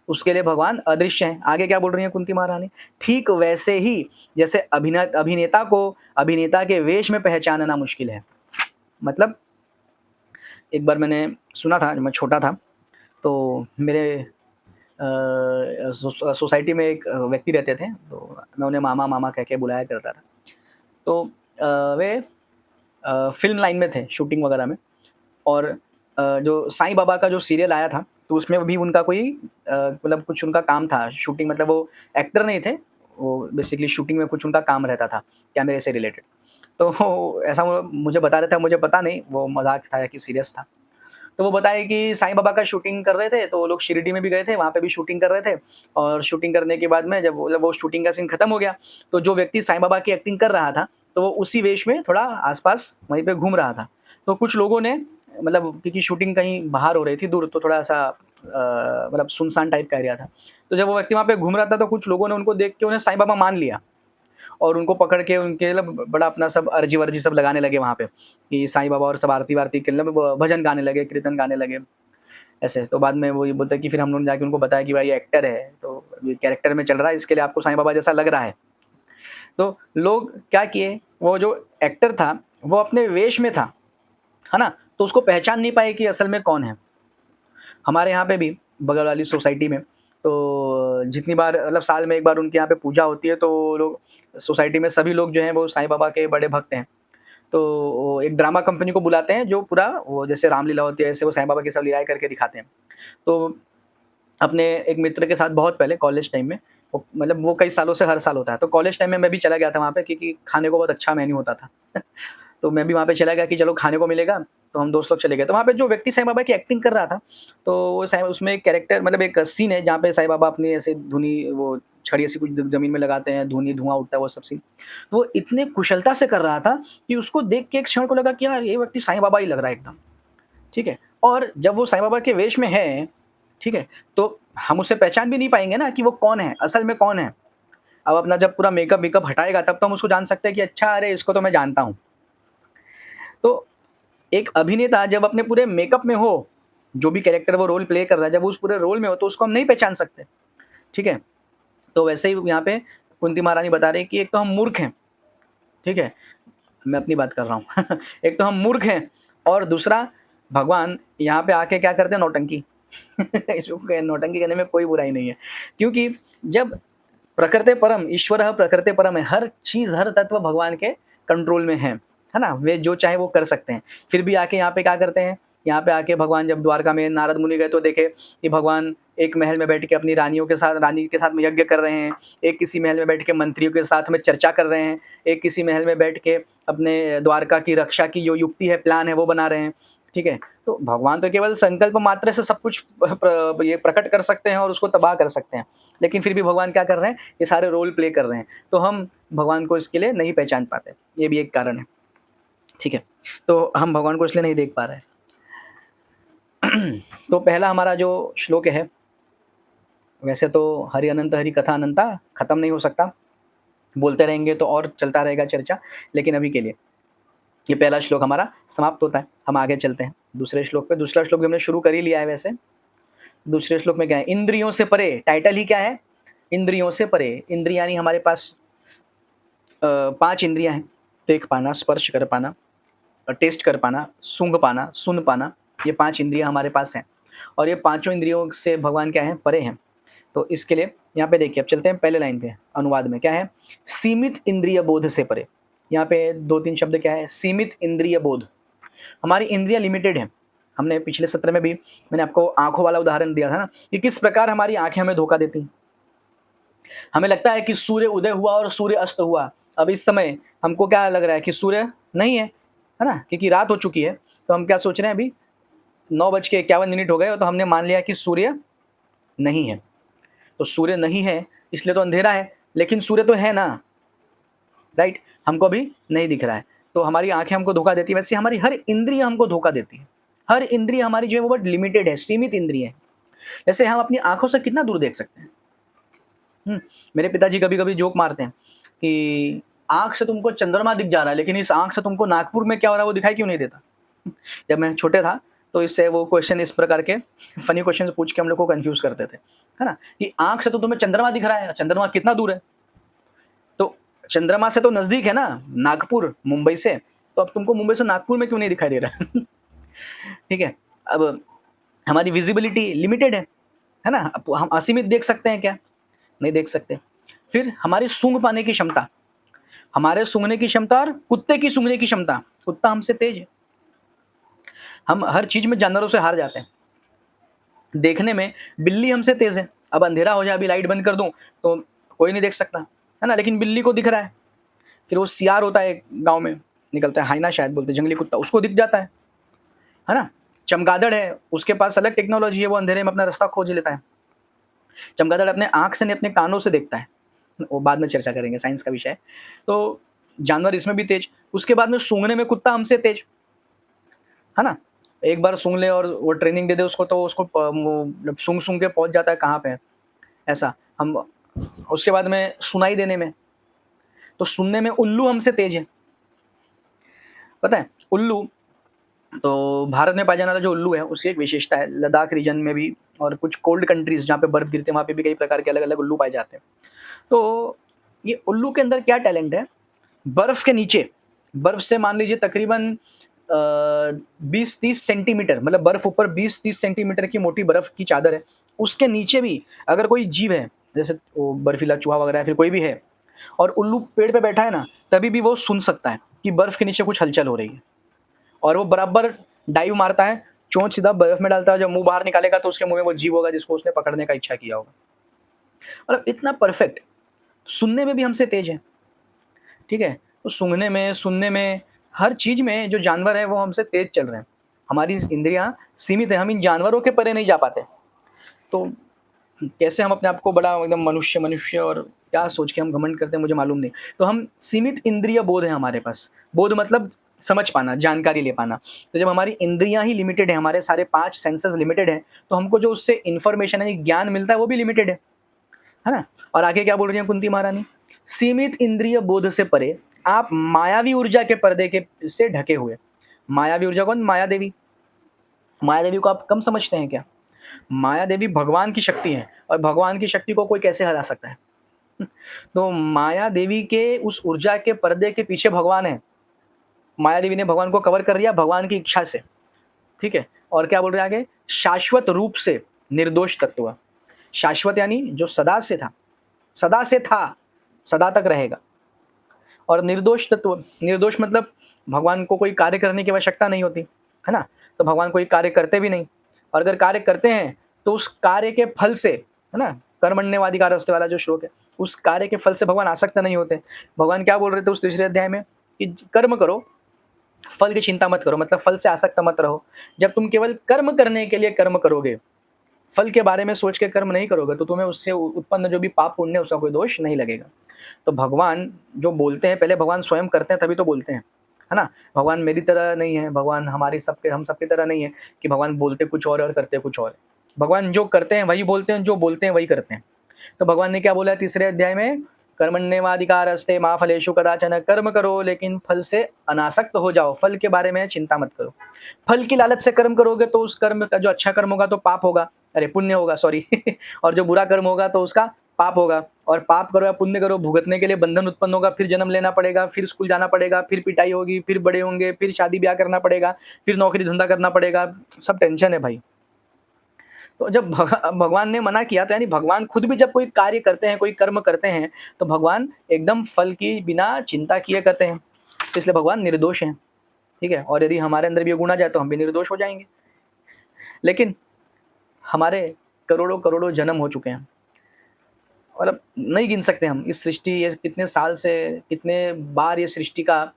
उसके लिए भगवान अदृश्य हैं। आगे क्या बोल रही है कुंती महारानी? ठीक वैसे ही जैसे अभिनेता को अभिनेता के वेश में पहचानना मुश्किल है। मतलब एक बार मैंने सुना था, जब मैं छोटा था, तो मेरे सोसाइटी में एक व्यक्ति रहते थे, तो मैं उन्हें मामा मामा कह के बुलाया करता था। तो वे फिल्म लाइन में थे, शूटिंग वगैरह में, और जो साईं बाबा का जो सीरियल आया था तो उसमें भी उनका कोई मतलब कुछ उनका काम था शूटिंग, मतलब वो एक्टर नहीं थे, वो बेसिकली शूटिंग में कुछ उनका काम रहता था, कैमरे से रिलेटेड। तो ऐसा वो मुझे बता रहा था, मुझे पता नहीं वो मज़ाक था या कि सीरियस था। तो वो बताए कि साईं बाबा का शूटिंग कर रहे थे, तो वो लोग शिरडी में भी गए थे, वहाँ पे भी शूटिंग कर रहे थे और शूटिंग करने के बाद में जब वो शूटिंग का सीन खत्म हो गया, तो जो व्यक्ति साईं बाबा की एक्टिंग कर रहा था, तो वो उसी वेश में थोड़ा आस-पास वहीं पे घूम रहा था। तो कुछ लोगों ने मतलब क्योंकि शूटिंग कहीं बाहर हो रही थी दूर, तो थोड़ा-सा मतलब सुनसान टाइप का एरिया था। तो जब वो व्यक्ति वहाँ पे घूम रहा था, तो कुछ लोगों ने उनको देख के उन्हें साईं बाबा मान लिया। और उनको पकड़ के उनके मतलब बड़ा अपना सब अर्जी-वर्जी सब लगाने लगे वहाँ पे, कि साईं बाबा और सब आरती-वारती के मतलब भजन गाने लगे, कीर्तन गाने लगे, ऐसे। तो बाद में वो ये बोलता है कि फिर हम लोगों ने जाके उनको बताया कि भाई ये एक्टर है, तो ये कैरेक्टर में चल रहा है, इसके लिए आपको साईं बाबा जैसा लग रहा है। तो लोग क्या किए, वो जो एक्टर था, वो अपने वेश में था, है ना? तो उसको पहचान नहीं पाए कि असल में कौन है। हमारे यहाँ पे भी बगल वाली सोसाइटी में तो जितनी बार मतलब साल में 1 बार उनके यहाँ पे पूजा होती है, तो लोग सोसाइटी में सभी लोग जो हैं वो साईं बाबा के बड़े भक्त हैं। तो वो एक ड्रामा कंपनी को बुलाते हैं, जो पूरा वो जैसे रामलीला होती है ऐसे वो साईं बाबा की सब लीलाएँ करके दिखाते हैं। तो अपने एक मित्र के साथ बहुत पहले कॉलेज टाइम में वो मतलब वो कई सालों से हर साल होता है। तो कॉलेज टाइम में मैं भी चला गया था वहाँ पे, क्योंकि खाने को बहुत अच्छा मेन्यू होता था। तो मैं भी वहाँ पे चला गया कि चलो खाने को मिलेगा, तो हम दोस्त लोग चले गए। तो वहाँ पे जो व्यक्ति साईं बाबा की एक्टिंग कर रहा था, तो वो साईं उसमें एक कैरेक्टर मतलब एक सीन है जहाँ पे साईं बाबा अपनी ऐसे धुनी वो छड़ी ऐसी कुछ ज़मीन में लगाते हैं, धुआँ उठता है वो सब सीन। तो वो इतने कुशलता से कर रहा था कि उसको देख के एक क्षण को लगा कि यार ये व्यक्ति साईं बाबा ही लग रहा है एकदम, ठीक है? और जब वो साईं बाबा के वेश में है, ठीक है? तो हम उसे पहचान भी नहीं पाएँगे ना कि वो कौन है, असल में कौन है? अब अपना जब पूरा मेकअप-वेकअप हटाएगा तब तो हम उसको जान सकते हैं कि अच्छा अरे इसको तो मैं जानता हूँ। तो एक अभिनेता जब अपने पूरे मेकअप में हो, जो भी कैरेक्टर वो रोल प्ले कर रहा है, जब वो उस पूरे रोल में हो तो उसको हम नहीं पहचान सकते, ठीक है? तो वैसे ही यहाँ पे कुंती महारानी बता रही है कि एक तो हम मूर्ख हैं, ठीक है? मैं अपनी बात कर रहा हूँ। एक तो हम मूर्ख हैं और दूसरा भगवान यहाँ पे आके क्या करते हैं नौटंकी। इसको नौटंकी कहने में कोई बुराई नहीं है। क्योंकि जब प्रकृते परम ईश्वरः प्रकृते परम है, हर चीज़, हर तत्व भगवान के कंट्रोल में है ना? वे जो चाहे वो कर सकते हैं। फिर भी आके यहाँ पे क्या करते हैं, यहाँ पे आके भगवान जब द्वारका में नारद मुनि गए तो देखे कि भगवान एक महल में बैठ के अपनी रानी के साथ में यज्ञ कर रहे हैं, एक किसी महल में बैठ के मंत्रियों के साथ में चर्चा कर रहे हैं, एक किसी महल में बैठ के अपने द्वारका की रक्षा की जो युक्ति है, प्लान है वो बना रहे हैं, ठीक है? तो भगवान तो केवल संकल्प मात्र से सब कुछ ये प्रकट कर सकते हैं और उसको तबाह कर सकते हैं। लेकिन फिर भी भगवान क्या कर रहे हैं, ये सारे रोल प्ले कर रहे हैं। तो हम भगवान को इसके लिए नहीं पहचान पाते, ये भी एक कारण है, ठीक है? तो हम भगवान को इसलिए नहीं देख पा रहे हैं। तो पहला हमारा जो श्लोक है, वैसे तो हरि अनंत हरि कथा अनंता खत्म नहीं हो सकता, बोलते रहेंगे तो और चलता रहेगा चर्चा, लेकिन अभी के लिए ये पहला श्लोक हमारा समाप्त होता है। हम आगे चलते हैं दूसरे श्लोक पे। दूसरा श्लोक भी हमने शुरू कर ही लिया है वैसे। दूसरे श्लोक में क्या है? इंद्रियों से परे, टाइटल ही क्या है? इंद्रियों से परे। इंद्रियाँ यानी हमारे पास 5 इंद्रियाँ हैं, देख पाना, स्पर्श कर पाना, टेस्ट कर पाना, सूंघ पाना, सुन पाना, ये 5 इंद्रियाँ हमारे पास हैं और ये पाँचों इंद्रियों से भगवान क्या है? परे हैं। तो इसके लिए यहाँ पे देखिए, अब चलते हैं पहले लाइन पे, अनुवाद में क्या है? सीमित इंद्रिय बोध से परे। यहाँ पे 2-3 शब्द क्या है? सीमित इंद्रिय बोध। हमारी इंद्रियाँ लिमिटेड हैं। हमने पिछले सत्र में भी मैंने आपको आँखों वाला उदाहरण दिया था ना, कि किस प्रकार हमारी आँखें हमें धोखा देती हैं। हमें लगता है कि सूर्य उदय हुआ और सूर्य अस्त हुआ। अब इस समय हमको क्या लग रहा है कि सूर्य नहीं है ना? क्योंकि रात हो चुकी है, तो हम क्या सोच रहे हैं अभी 9:51 हो गए और तो हमने मान लिया कि सूर्य नहीं है। तो सूर्य नहीं है इसलिए तो अंधेरा है, लेकिन सूर्य तो है ना, राइट? हमको अभी नहीं दिख रहा है। तो हमारी आँखें हमको धोखा देती है, वैसे हमारी हर इंद्रिय हमको धोखा देती है। हर इंद्रिय हमारी जो है वो बहुत लिमिटेड है, सीमित इंद्रिय है। जैसे हम अपनी आँखों से कितना दूर देख सकते हैं? मेरे पिताजी कभी-कभी जोक मारते हैं कि आँख से तुमको चंद्रमा दिख जा रहा है, लेकिन इस आँख से तुमको नागपुर में क्या हो रहा है वो दिखाई क्यों नहीं देता? जब मैं छोटे था तो इससे वो क्वेश्चन इस प्रकार के फनी क्वेश्चन पूछ के हम लोग को कन्फ्यूज़ करते थे, है ना? कि आँख से तो तुम्हें चंद्रमा दिख रहा है, चंद्रमा कितना दूर है? तो चंद्रमा से तो नज़दीक है ना नागपुर मुंबई से, तो अब तुमको मुंबई से नागपुर में क्यों नहीं दिखाई दे रहा है? ठीक है? अब हमारी विज़िबिलिटी लिमिटेड है ना? अब हम असीमित देख सकते हैं क्या? नहीं देख सकते। फिर हमारी सूँघ पाने की क्षमता, हमारे सूँघने की क्षमता और कुत्ते की सूँघने की क्षमता, कुत्ता हमसे तेज़ है। हम हर चीज़ में जानवरों से हार जाते हैं। देखने में बिल्ली हमसे तेज़ है। अब अंधेरा हो जाए, अभी लाइट बंद कर दूँ तो कोई नहीं देख सकता। है ना, लेकिन बिल्ली को दिख रहा है। फिर वो सियार होता है गाँव में, निकलता है, हाइना शायद बोलते हैं, जंगली कुत्ता, उसको दिख जाता है ना? चमगादड़ है, उसके पास अलग टेक्नोलॉजी है, वो अंधेरे में अपना रास्ता खोज लेता है। चमगादड़ अपने आँख से नहीं, अपने कानों से देखता है। वो बाद में चर्चा करेंगे, साइंस का विषय है। तो जानवर इसमें भी तेज। उसके बाद में सूंघने में कुत्ता हमसे तेज, है ना? एक बार सूंघ ले और वो ट्रेनिंग दे दे उसको, तो उसको वो सूंघ-सूंघ के पहुँच जाता है कहाँ पे है, ऐसा। हम उसके बाद में सुनाई देने में, तो सुनने में उल्लू हमसे तेज है। पता है? उल्लू, तो भारत में पाया जाने वाला जो उल्लू है, उसकी एक विशेषता है, लद्दाख रीजन में भी और कुछ कोल्ड कंट्रीज़ जहाँ पे बर्फ़ गिरती है, वहाँ पे भी कई प्रकार के अलग-अलग उल्लू पाए जाते हैं। तो ये उल्लू के अंदर क्या टैलेंट है, बर्फ़ के नीचे, बर्फ़ से मान लीजिए तकरीबन 20-30 सेंटीमीटर, मतलब बर्फ़ ऊपर 20-30 सेंटीमीटर की मोटी बर्फ़ की चादर है, उसके नीचे भी अगर कोई जीव है, जैसे वो बर्फीला चूहा वगैरह है, फिर कोई भी है, और उल्लू पेड़ पे बैठा है ना, तभी भी वो सुन सकता है कि बर्फ़ के नीचे कुछ हलचल हो रही है। और वो बराबर डाइव मारता है, चोंच सीधा बर्फ़ में डालता है, जब मुँह बाहर निकालेगा तो उसके मुँह में वो जीव होगा जिसको उसने पकड़ने का इच्छा किया होगा। मतलब इतना परफ़ेक्ट, सुनने में भी हमसे तेज़ है, ठीक है? तो सूँघने में, सुनने में, हर चीज़ में जो जानवर हैं वो हमसे तेज़ चल रहे हैं। हमारी इंद्रियाँ सीमित हैं, हम इन जानवरों के परे नहीं जा पाते। तो कैसे हम अपने आप को बड़ा एकदम मनुष्य मनुष्य और क्या सोच के हम घमंड करते हैं मुझे मालूम नहीं। तो हम सीमित इंद्रिय बोध है हमारे पास। बोध मतलब समझ पाना, जानकारी ले पाना। तो जब हमारी इंद्रियाँ ही लिमिटेड है, हमारे सारे 5 सेंसेस लिमिटेड हैं, तो हमको जो उससे इन्फॉर्मेशन है, ज्ञान मिलता है वो भी लिमिटेड है ना? और आगे क्या बोल रही हैं कुंती महारानी? सीमित इंद्रिय बोध से परे आप मायावी ऊर्जा के पर्दे के से ढके हुए। मायावी ऊर्जा कौन? माया देवी। माया देवी को आप कम समझते हैं क्या? माया देवी भगवान की शक्ति है, और भगवान की शक्ति को कोई कैसे हरा सकता है? तो माया देवी के उस ऊर्जा के पर्दे के पीछे भगवान है। माया देवी ने भगवान को कवर कर लिया भगवान की इच्छा से, ठीक है? और क्या बोल रहे हैं आगे? शाश्वत रूप से निर्दोष तत्व। शाश्वत यानी जो सदा से था, सदा तक रहेगा। और निर्दोष तत्व, निर्दोष मतलब भगवान को कोई कार्य करने की आवश्यकता नहीं होती, है ना? तो भगवान कोई कार्य करते भी नहीं, और अगर कार्य करते हैं तो उस कार्य के फल से, है ना? कर्मण्येवाधिकारस्ते वाला जो श्लोक है, उस कार्य के फल से भगवान आसक्त नहीं होते। भगवान क्या बोल रहे थे उस तीसरे अध्याय में कि कर्म करो, फल की चिंता मत करो, मतलब फल से आसक्त मत रहो। जब तुम केवल कर्म करने के लिए कर्म करोगे, फल के बारे में सोच के कर्म नहीं करोगे, तो तुम्हें उससे उत्पन्न जो भी पाप पुण्य है उसका कोई दोष नहीं लगेगा। तो भगवान जो बोलते हैं, पहले भगवान स्वयं करते हैं तभी तो बोलते हैं, है ना? भगवान मेरी तरह नहीं है, भगवान हम सबकी तरह नहीं है कि भगवान बोलते कुछ और करते कुछ और है। भगवान जो करते हैं वही बोलते हैं, जो बोलते हैं वही करते हैं। तो भगवान ने क्या बोला है तीसरे अध्याय में? कर्मण्येवाधिकारस्ते मा फलेषु कदाचन, कर्म करो लेकिन फल से अनासक्त हो जाओ, फल के बारे में चिंता मत करो। फल की लालच से कर्म करोगे तो उस कर्म का जो अच्छा कर्म होगा तो पाप होगा, अरे पुण्य होगा, सॉरी और जो बुरा कर्म होगा तो उसका पाप होगा। और पाप करो या पुण्य करो, भुगतने के लिए बंधन उत्पन्न होगा, फिर जन्म लेना पड़ेगा, फिर स्कूल जाना पड़ेगा, फिर पिटाई होगी, फिर बड़े होंगे, फिर शादी ब्याह करना पड़ेगा, फिर नौकरी धंधा करना पड़ेगा, सब टेंशन है भाई। तो जब भगवान ने मना किया, तो यानी भगवान खुद भी जब कोई कार्य करते हैं, कोई कर्म करते हैं, तो भगवान एकदम फल की बिना चिंता किए करते हैं। तो इसलिए भगवान निर्दोष हैं, ठीक है? और यदि हमारे अंदर भी ये गुण आ जाए तो हम भी निर्दोष हो जाएंगे। लेकिन हमारे करोड़ों करोड़ों जन्म हो चुके हैं, मतलब नहीं गिन सकते हम। इस सृष्टि, ये कितने साल से, कितने बार ये सृष्टि का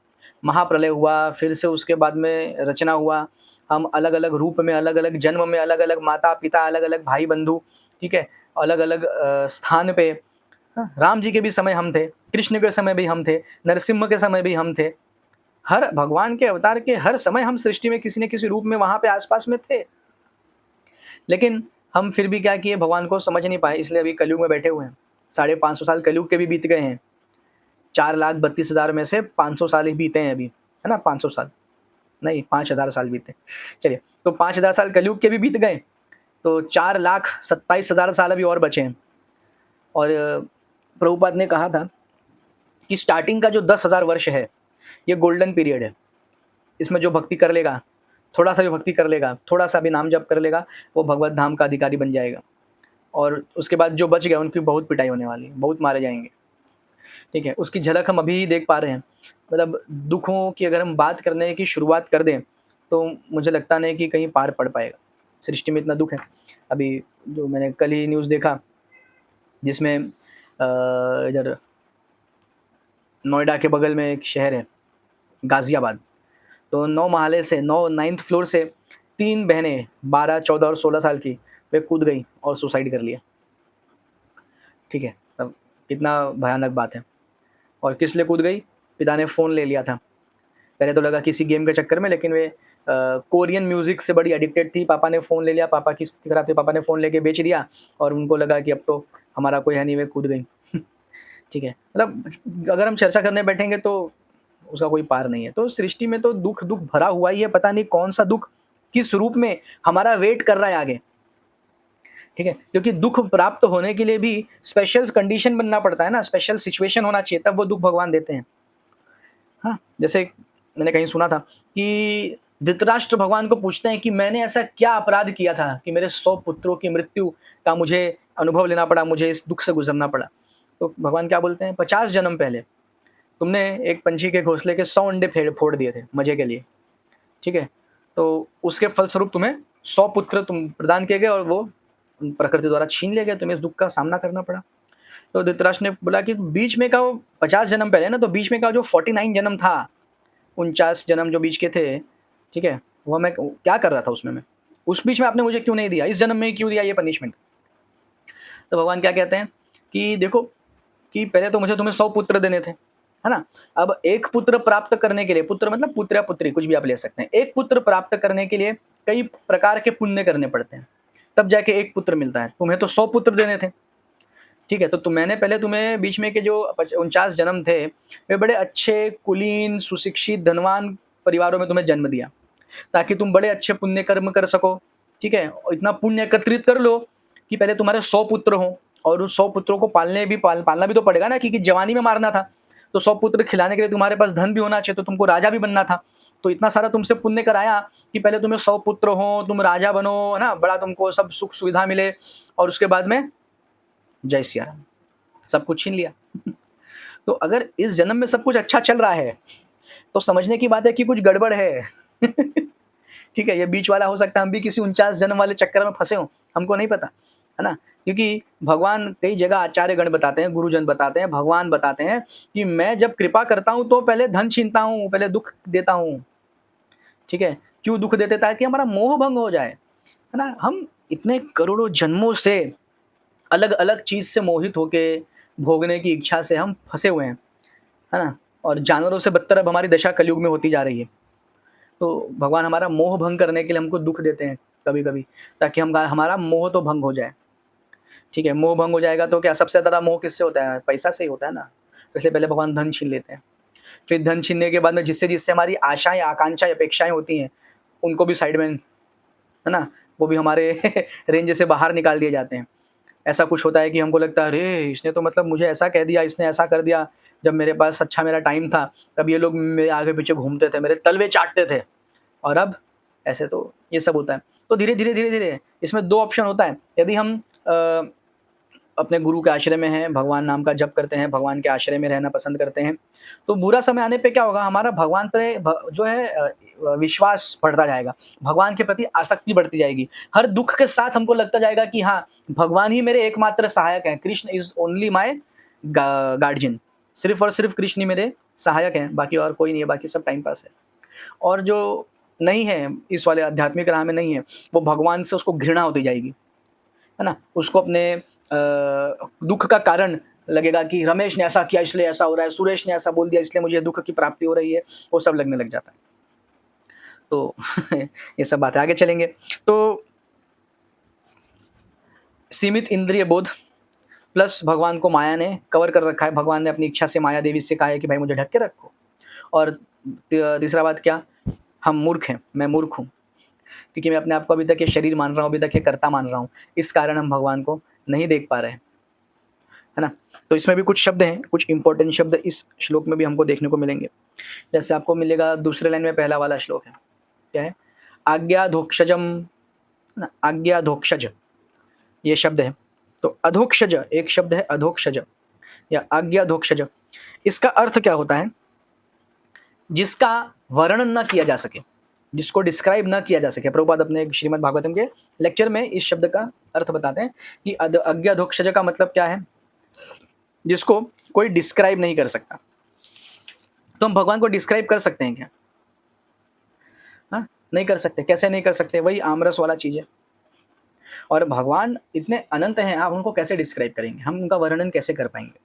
महाप्रलय हुआ, फिर से उसके बाद में रचना हुआ। हम अलग-अलग रूप में, अलग-अलग जन्म में, अलग-अलग माता-पिता, अलग-अलग भाई-बंधु, ठीक है? अलग-अलग स्थान पे, हाँ, राम जी के भी समय हम थे, कृष्ण के समय भी हम थे, नरसिम्हा के समय भी हम थे। हर भगवान के अवतार के हर समय हम सृष्टि में किसी न किसी रूप में वहाँ पे आस-पास में थे। लेकिन हम फिर भी क्या किए, भगवान को समझ नहीं पाए, इसलिए अभी कलयुग में बैठे हुए हैं। 550 साल कलयुग के भी बीत गए हैं। 4,32,000 में से 500 साल ही बीते हैं अभी, है ना? 500 साल नहीं, 5,000 साल बीते। चलिए, तो 5,000 साल कलयुग के भी बीत गए, तो 4,27,000 साल अभी और बचे हैं। और प्रभुपाद ने कहा था कि स्टार्टिंग का जो 10,000 वर्ष है, ये गोल्डन पीरियड है। इसमें जो भक्ति कर लेगा, थोड़ा-सा भी भक्ति कर लेगा, थोड़ा-सा भी नाम जप कर लेगा, वो भगवत धाम का अधिकारी बन जाएगा। और उसके बाद जो बच गए उनकी बहुत पिटाई होने वाली है, बहुत मारे जाएँगे, ठीक है? उसकी झलक हम अभी ही देख पा रहे हैं। मतलब दुखों की अगर हम बात करने की शुरुआत कर दें, तो मुझे लगता नहीं कि कहीं पार पड़ पाएगा। सृष्टि में इतना दुःख है। अभी जो मैंने कल ही न्यूज़ देखा, जिसमें इधर नोएडा के बगल में एक शहर है गाज़ियाबाद। तो 9 महले से 9th फ्लोर से 3 बहनें 12, 14 और 16 साल की वे कूद गई और सुसाइड कर लिया। ठीक है, तब कितना भयानक बात है। और किस लिए कूद गई? पिता ने फ़ोन ले लिया था। पहले तो लगा किसी गेम के चक्कर में, लेकिन वे कोरियन म्यूज़िक से बड़ी एडिक्टेड थी। पापा ने फ़ोन ले लिया, पापा की स्थिति खराब थी, पापा ने फ़ोन लेके बेच दिया और उनको लगा कि अब तो हमारा कोई है नहीं, वे कूद गई। ठीक है, मतलब अगर हम चर्चा करने बैठेंगे तो उसका कोई पार नहीं है। तो सृष्टि में तो दुःख भरा हुआ ही है, पता नहीं कौन-सा दुःख किस रूप में हमारा वेट कर रहा है आगे। ठीक है, क्योंकि दुःख प्राप्त होने के लिए भी स्पेशल कंडीशन बनना पड़ता है ना, स्पेशल सिचुएशन होना चाहिए, तब वो दुःख भगवान देते हैं। हाँ, जैसे मैंने कहीं सुना था कि धृतराष्ट्र भगवान को पूछते हैं कि मैंने ऐसा क्या अपराध किया था कि मेरे 100 पुत्रों की मृत्यु का मुझे अनुभव लेना पड़ा, मुझे इस दुःख से गुजरना पड़ा। तो भगवान क्या बोलते हैं, 50 जन्म पहले तुमने एक पंछी के घोंसले के 100 अंडे फोड़ दिए थे मजे के लिए। ठीक है, तो उसके फलस्वरूप तुम्हें 100 पुत्र तुम प्रदान किए गए और वो प्रकृति द्वारा छीन लिए गए, तुम्हें इस दुःख का सामना करना पड़ा। तो धृतराष्ट्र ने बोला कि बीच में का वो 50 जन्म पहले ना, तो बीच में का जो 49 जन्म था, 49 जन्म जो बीच के थे, ठीक है, वो मैं क्या कर रहा था उसमें मैं? उस बीच में आपने मुझे क्यों नहीं दिया? इस जन्म में ही क्यों दिया ये पनिशमेंट? तो भगवान क्या कहते हैं कि देखो कि पहले तो मुझे तुम्हें 100 पुत्र देने थे, है ना? अब एक पुत्र प्राप्त करने के लिए, पुत्र मतलब पुत्र या पुत्री कुछ भी आप ले सकते हैं। एक पुत्र प्राप्त करने के लिए कई प्रकार के पुण्य करने पड़ते हैं, तब जाके एक पुत्र मिलता है। तुम्हें तो 100 पुत्र देने थे। ठीक है, तो मैंने पहले तुम्हें बीच में के जो 49 जन्म थे, वे बड़े अच्छे, कुलीन, सुशिक्षित, धनवान परिवारों में तुम्हें जन्म दिया, ताकि तुम बड़े अच्छे पुण्य कर्म कर सको। ठीक है, और इतना पुण्य एकत्रित कर लो कि पहले तुम्हारे 100 पुत्र हों, और उन 100 पुत्रों को पालना भी तो पड़ेगा ना, क्योंकि जवानी में मारना था। तो 100 पुत्र खिलाने के लिए तुम्हारे पास धन भी होना चाहिए, तो तुमको राजा भी बनना था। तो इतना सारा तुमसे पुण्य कराया कि पहले तुम्हें 100 पुत्र हों, तुम राजा बनो, है ना? बड़ा तुमको सब सुख सुविधा मिले, और उसके बाद में जय सिया राम, सब कुछ छीन लिया। तो अगर इस जन्म में सब कुछ अच्छा चल रहा है, तो समझने की बात है कि कुछ गड़बड़ है। ठीक है, ये बीच वाला हो सकता है हम भी किसी 49 जन्म वाले चक्कर में फंसे हों, हमको नहीं पता, है ना? क्योंकि भगवान कई जगह आचार्य गण बताते हैं, गुरुजन बताते हैं, भगवान बताते हैं कि मैं जब कृपा करता हूँ तो पहले धन छीनता हूँ, पहले दुःख देता हूँ। ठीक है, क्यों दुःख देते? ताकि हमारा मोह भंग हो जाए, है ना? हम इतने करोड़ों जन्मों से अलग-अलग चीज़ से मोहित होके भोगने की इच्छा से हम फँसे हुए हैं, है ना? और जानवरों से बदतर अब हमारी दशा कलयुग में होती जा रही है। तो भगवान हमारा मोह भंग करने के लिए हमको दुःख देते हैं कभी-कभी, ताकि हमारा मोह तो भंग हो जाए। ठीक है, मोह भंग हो जाएगा तो क्या सबसे ज़्यादा मोह किससे होता है? पैसा से ही होता है ना। तो इसलिए पहले भगवान धन छीन लेते हैं। फिर धन छीनने के बाद में जिससे हमारी आशाएँ, आकांक्षाएँ, अपेक्षाएँ होती हैं, उनको भी साइड में, है ना? वो भी हमारे रेंज से बाहर निकाल दिए जाते हैं। ऐसा कुछ होता है कि हमको लगता है, अरे! इसने तो मतलब मुझे ऐसा कह दिया, इसने ऐसा कर दिया, जब मेरे पास अच्छा मेरा टाइम था, तब ये लोग मेरे आगे-पीछे घूमते थे, मेरे तलवे चाटते थे, और अब ऐसे, तो ये सब होता है। तो धीरे-धीरे, धीरे-धीरे इसमें 2 ऑप्शन होता है। यदि हम अपने गुरु के आश्रय में हैं, भगवान नाम का जप करते हैं, भगवान के आश्रय में रहना पसंद करते हैं, तो बुरा समय आने पे क्या होगा, हमारा भगवान पे जो है विश्वास बढ़ता जाएगा, भगवान के प्रति आसक्ति बढ़ती जाएगी। हर दुःख के साथ हमको लगता जाएगा कि हाँ, भगवान ही मेरे एकमात्र सहायक हैं, Krishna is only my guardian. सिर्फ़ और सिर्फ़ कृष्ण ही मेरे सहायक हैं, बाकी और कोई नहीं है, बाकी सब टाइम पास है। और जो नहीं है, इस वाले आध्यात्मिक राह में नहीं है, वो भगवान से उसको घृणा होती जाएगी, है ना? उसको अपने दुःख का कारण लगेगा कि रमेश ने ऐसा किया इसलिए ऐसा हो रहा है, सुरेश ने ऐसा बोल दिया इसलिए मुझे दुःख की प्राप्ति हो रही है, वो सब लगने लग जाता है। तो ये सब बातें आगे चलेंगे। तो सीमित इंद्रिय बोध प्लस भगवान को माया ने कवर कर रखा है, भगवान ने अपनी इच्छा से माया देवी से कहा है कि भाई मुझे ढक के रखो। और तीसरा बात क्या, हम मूर्ख हैं, मैं मूर्ख हूँ, क्योंकि मैं अपने आप को अभी तक ये शरीर मान रहा हूँ, अभी तक ये कर्ता मान रहा हूँ, इस कारण हम भगवान को नहीं देख पा रहे हैं, है ना? तो इसमें भी कुछ शब्द हैं, कुछ इंपॉर्टेंट शब्द इस श्लोक में भी हमको देखने को मिलेंगे। जैसे आपको मिलेगा दूसरे लाइन में, पहला वाला श्लोक है, क्या है? आज्ञाधोक्षजम, ना, आज्ञाधोक्षज ये शब्द है। तो अधोक्षज एक शब्द है, अधोक्षज या आज्ञाधोक्षज। इसका अर्थ क्या होता है? जिसका वर्णन न किया जा सके, जिसको डिस्क्राइब न किया जा सके। प्रभुपाद अपने श्रीमद् भागवतम के लेक्चर में इस शब्द का अर्थ बताते हैं कि आज्ञाधोक्षज का मतलब क्या है? जिसको कोई डिस्क्राइब नहीं कर सकता, तो हम भगवान को डिस्क्राइब कर सकते हैं क्या? हाँ, नहीं कर सकते। कैसे नहीं कर सकते? वही आमरस वाला चीज़ है। और भगवान इतने अनंत हैं, आप उनको कैसे डिस्क्राइब करेंगे? हम उनका वर्णन कैसे कर पाएँगे?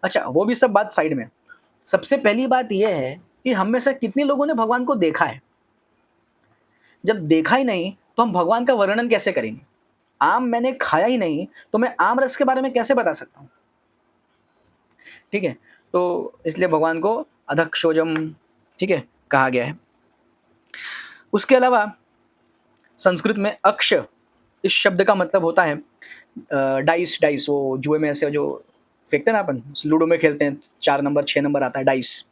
अच्छा, वो भी सब बात साइड में। सबसे पहली बात ये है कि हम में से कितने लोगों ने भगवान को देखा है? जब देखा ही नहीं, तो हम भगवान का वर्णन कैसे करेंगे? आम मैंने खाया ही नहीं, तो मैं आम रस के बारे में कैसे बता सकता हूँ? ठीक है? तो इसलिए भगवान को अधक्षोजम, ठीक है, कहा गया है। उसके अलावा संस्कृत में अक्ष इस शब्द का मतलब होता है डाइस। डाइस वो जुए में ऐसे जो फेंकते हैं ना, अपन लूडो में खेलते हैं, 4 नंबर 6 नंबर आता है डाइस।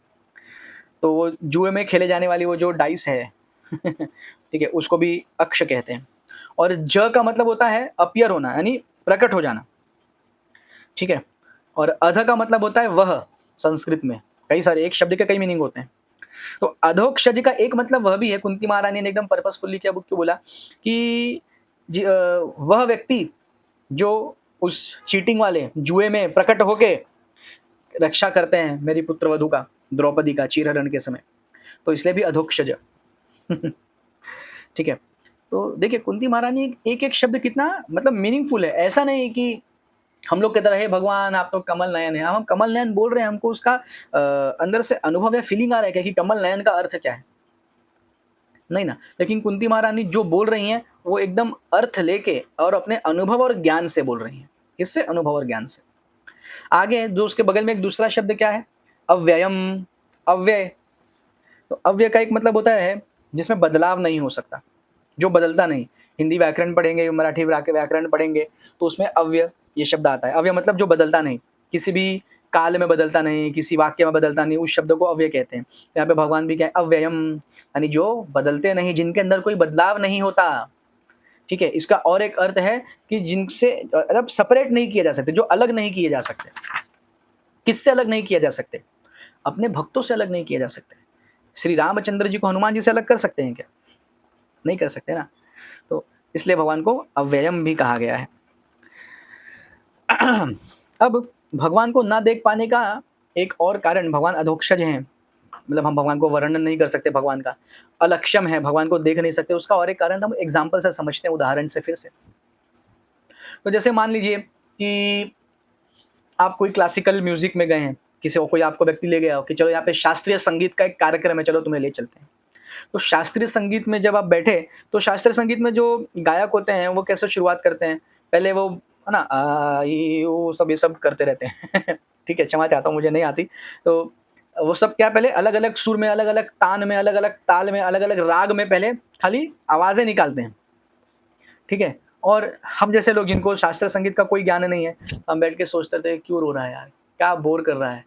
तो वो जुए में खेले जाने वाली वो जो डाइस है ठीक है, उसको भी अक्ष कहते हैं। और ज का मतलब होता है अपीयर होना, यानी प्रकट हो जाना। ठीक है? और अध का मतलब होता है वह, संस्कृत में। कई सारे, एक शब्द के कई मीनिंग होते हैं। तो अधोक्षज का एक मतलब वह भी है। कुंती महारानी ने एकदम पर्पसफुली क्या क्यों बोला कि वह व्यक्ति जो उस चीटिंग वाले जुए में प्रकट होके रक्षा करते हैं मेरी पुत्र वधु का, द्रौपदी का, चीरहरण के समय, तो इसलिए भी अधोक्षज ठीक है? तो देखिए कुंती महारानी एक-एक शब्द कितना मतलब मीनिंगफुल है। ऐसा नहीं कि हम लोग की तरह हे भगवान आप तो कमल नयन है। हम कमल नयन बोल रहे हैं, हमको उसका अंदर से अनुभव या फीलिंग आ रहा है क्या कि कमल नयन का अर्थ क्या है? नहीं ना। लेकिन कुंती महारानी जो बोल रही हैं, वो एकदम अर्थ लेके और अपने अनुभव और ज्ञान से बोल रही हैं। किससे? अनुभव और ज्ञान से। आगे जो उसके बगल में एक दूसरा शब्द क्या है? अव्ययम, अव्यय। तो अव्यय का एक मतलब होता है जिसमें बदलाव नहीं हो सकता, जो बदलता नहीं। हिंदी व्याकरण पढ़ेंगे, मराठी व्याकरण पढ़ेंगे, तो उसमें अव्यय ये शब्द आता है। अव्यय मतलब जो बदलता नहीं, किसी भी काल में बदलता नहीं, किसी वाक्य में बदलता नहीं, उस शब्द को अव्यय कहते हैं। तो यहाँ पे भगवान भी क्या है? अव्ययम, यानी जो बदलते नहीं, जिनके अंदर कोई बदलाव नहीं होता। ठीक है? इसका और एक अर्थ है कि जिनसे मतलब सेपरेट नहीं किए जा सकते, जो अलग नहीं किए जा सकते। किससे अलग नहीं किया जा सकते? अपने भक्तों से अलग नहीं किए जा सकते। श्री रामचंद्र जी को हनुमान जी से अलग कर सकते हैं क्या? नहीं कर सकते ना। तो इसलिए भगवान को अव्ययम भी कहा गया है। अब भगवान को ना देख पाने का एक और कारण, भगवान अधोक्षज हैं, मतलब हम भगवान को वर्णन नहीं कर सकते भगवान का, अलक्षम है, भगवान को देख नहीं सकते, उसका और एक कारण हम एग्जाम्पल से समझते हैं, उदाहरण से फिर से। तो जैसे मान लीजिए कि आप कोई क्लासिकल म्यूजिक में गए हैं, किसी को कोई आपको व्यक्ति ले गया हो कि चलो यहाँ पे शास्त्रीय संगीत का एक कार्यक्रम है, चलो तुम्हें ले चलते हैं। तो शास्त्रीय संगीत में जब आप बैठे, तो शास्त्रीय संगीत में जो गायक होते हैं वो कैसे शुरुआत करते हैं? पहले वो है ना वो सब ये सब करते रहते हैं ठीक है, क्षमा चाहता हूँ, मुझे नहीं आती। तो वो सब क्या, पहले अलग-अलग सुर में, अलग-अलग तान में, अलग-अलग ताल में, अलग-अलग राग में पहले खाली आवाज़ें निकालते हैं। ठीक है? और हम जैसे लोग जिनको शास्त्रीय संगीत का कोई ज्ञान नहीं है, हम बैठ के सोचते थे क्यों रो रहा है यार? क्या बोर कर रहा है?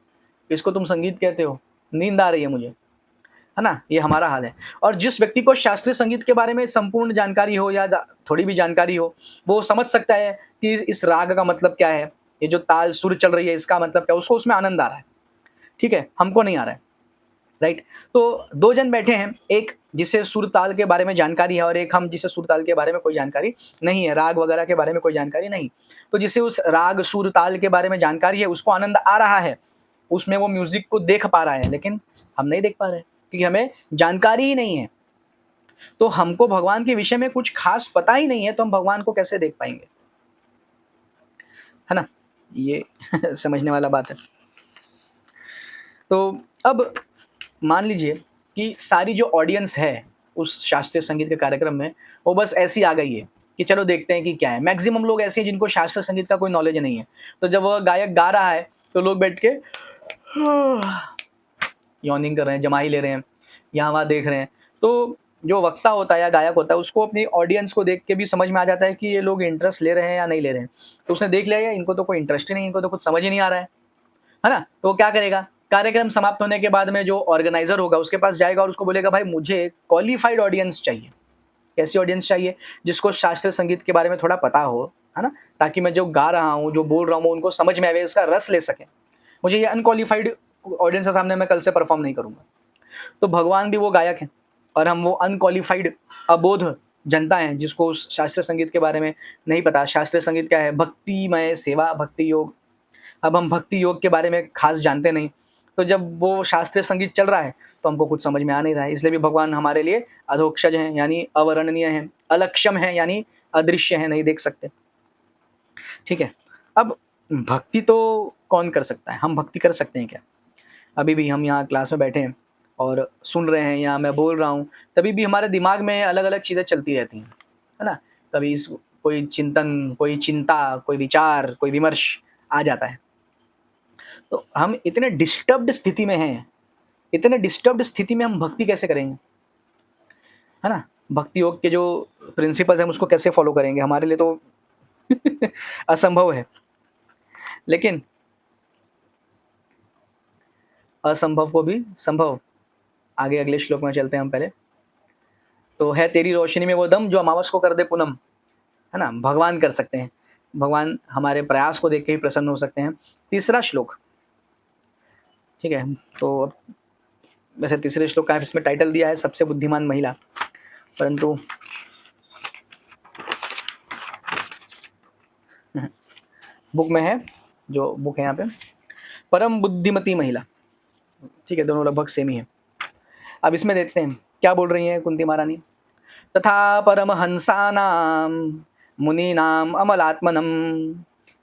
इसको तुम संगीत कहते हो? नींद आ रही है मुझे। है ना? ये हमारा हाल है। और जिस व्यक्ति को शास्त्रीय संगीत के बारे में संपूर्ण जानकारी हो या थोड़ी भी जानकारी हो, वो समझ सकता है कि इस राग का मतलब क्या है, ये जो ताल सुर चल रही है इसका मतलब क्या है, उसको उसमें आनंद आ रहा है। ठीक है? हमको नहीं आ रहा है। राइट? तो 2 जन बैठे हैं, एक जिसे सुर ताल के बारे में जानकारी है और एक हम जिसे सुर ताल के बारे में कोई जानकारी नहीं है, राग वगैरह के बारे में कोई जानकारी नहीं। तो जिसे उस राग सुर ताल के बारे में जानकारी है, उसको आनंद आ रहा है, उसमें वो म्यूजिक को देख पा रहा है, लेकिन हम नहीं देख पा रहे क्योंकि हमें जानकारी ही नहीं है। तो हमको भगवान के विषय में कुछ खास पता ही नहीं है, तो हम भगवान को कैसे देख पाएंगे? है ना? ये समझने वाला बात है। तो अब मान लीजिए कि सारी जो ऑडियंस है उस शास्त्रीय संगीत के कार्यक्रम में, वो बस ऐसी आ गई है कि चलो देखते हैं कि क्या है। मैक्सिमम लोग ऐसे हैं जिनको शास्त्रीय संगीत का कोई नॉलेज नहीं है। तो जब वह गायक गा रहा है, तो लोग बैठ के यॉर्निंग कर रहे हैं, जमाई ले रहे हैं, यहाँ वहाँ देख रहे हैं। तो जो वक्ता होता है या गायक होता है, उसको अपनी ऑडियंस को देख के भी समझ में आ जाता है कि ये लोग इंटरेस्ट ले रहे हैं या नहीं ले रहे हैं। तो उसने देख लिया, इनको तो कोई इंटरेस्ट ही नहीं, इनको तो कुछ समझ ही नहीं आ रहा है ना? तो वो क्या करेगा? कार्यक्रम समाप्त होने के बाद में जो ऑर्गेनाइजर होगा उसके पास जाएगा और उसको बोलेगा भाई मुझे क्वालिफाइड ऑडियंस चाहिए। कैसी ऑडियंस चाहिए? जिसको शास्त्रीय संगीत के बारे में थोड़ा पता हो, है ना? ताकि मैं जो गा रहा हूँ, जो बोल रहा हूँ, उनको समझ में आए, उसका रस ले सकें। मुझे ये अनक्वालिफाइड ऑडियंस के सामने मैं कल से परफॉर्म नहीं करूँगा। तो भगवान भी वो गायक हैं और हम वो अनक्वालिफाइड अबोध जनता हैं जिसको उस शास्त्रीय संगीत के बारे में नहीं पता। शास्त्रीय संगीत क्या है? भक्तिमय सेवा, भक्ति योग। अब हम भक्ति योग के बारे में खास जानते नहीं, तो जब वो शास्त्रीय संगीत चल रहा है तो हमको कुछ समझ में आ नहीं रहा है, इसलिए भी भगवान हमारे लिए अधोक्षज हैं, यानी अवर्णनीय हैं, अलक्षम हैं, यानी अदृश्य हैं, नहीं देख सकते। ठीक है, अब भक्ति तो कौन कर सकता है, हम भक्ति कर सकते हैं क्या? अभी भी हम यहाँ क्लास में बैठे हैं और सुन रहे हैं या मैं बोल रहा हूँ, तभी भी हमारे दिमाग में अलग अलग चीज़ें चलती रहती हैं, है ना? कभी कोई चिंतन, कोई चिंता, कोई विचार, कोई विमर्श आ जाता है। तो हम इतने डिस्टर्ब्ड स्थिति में हैं, इतने डिस्टर्ब्ड स्थिति में हम भक्ति कैसे करेंगे, है ना? भक्ति योग के जो प्रिंसिपल्स हैं उसको कैसे फॉलो करेंगे, हमारे लिए तो असंभव है। लेकिन असंभव को भी संभव, आगे अगले श्लोक में चलते हैं हम पहले। तो है तेरी रोशनी में वो दम जो अमावस को कर दे पूनम, है ना? भगवान कर सकते हैं, भगवान हमारे प्रयास को देख के ही प्रसन्न हो सकते हैं। तीसरा श्लोक, ठीक है, तो अब वैसे तीसरे श्लोक का इसमें टाइटल दिया है सबसे बुद्धिमान महिला, परंतु बुक में है, जो बुक है यहाँ पे, परम बुद्धिमती महिला। ठीक है, दोनों लगभग सेम ही है। अब इसमें देखते हैं क्या बोल रही है कुंती महारानी। तथा परमहंसानां मुनीनाम अमलात्मनम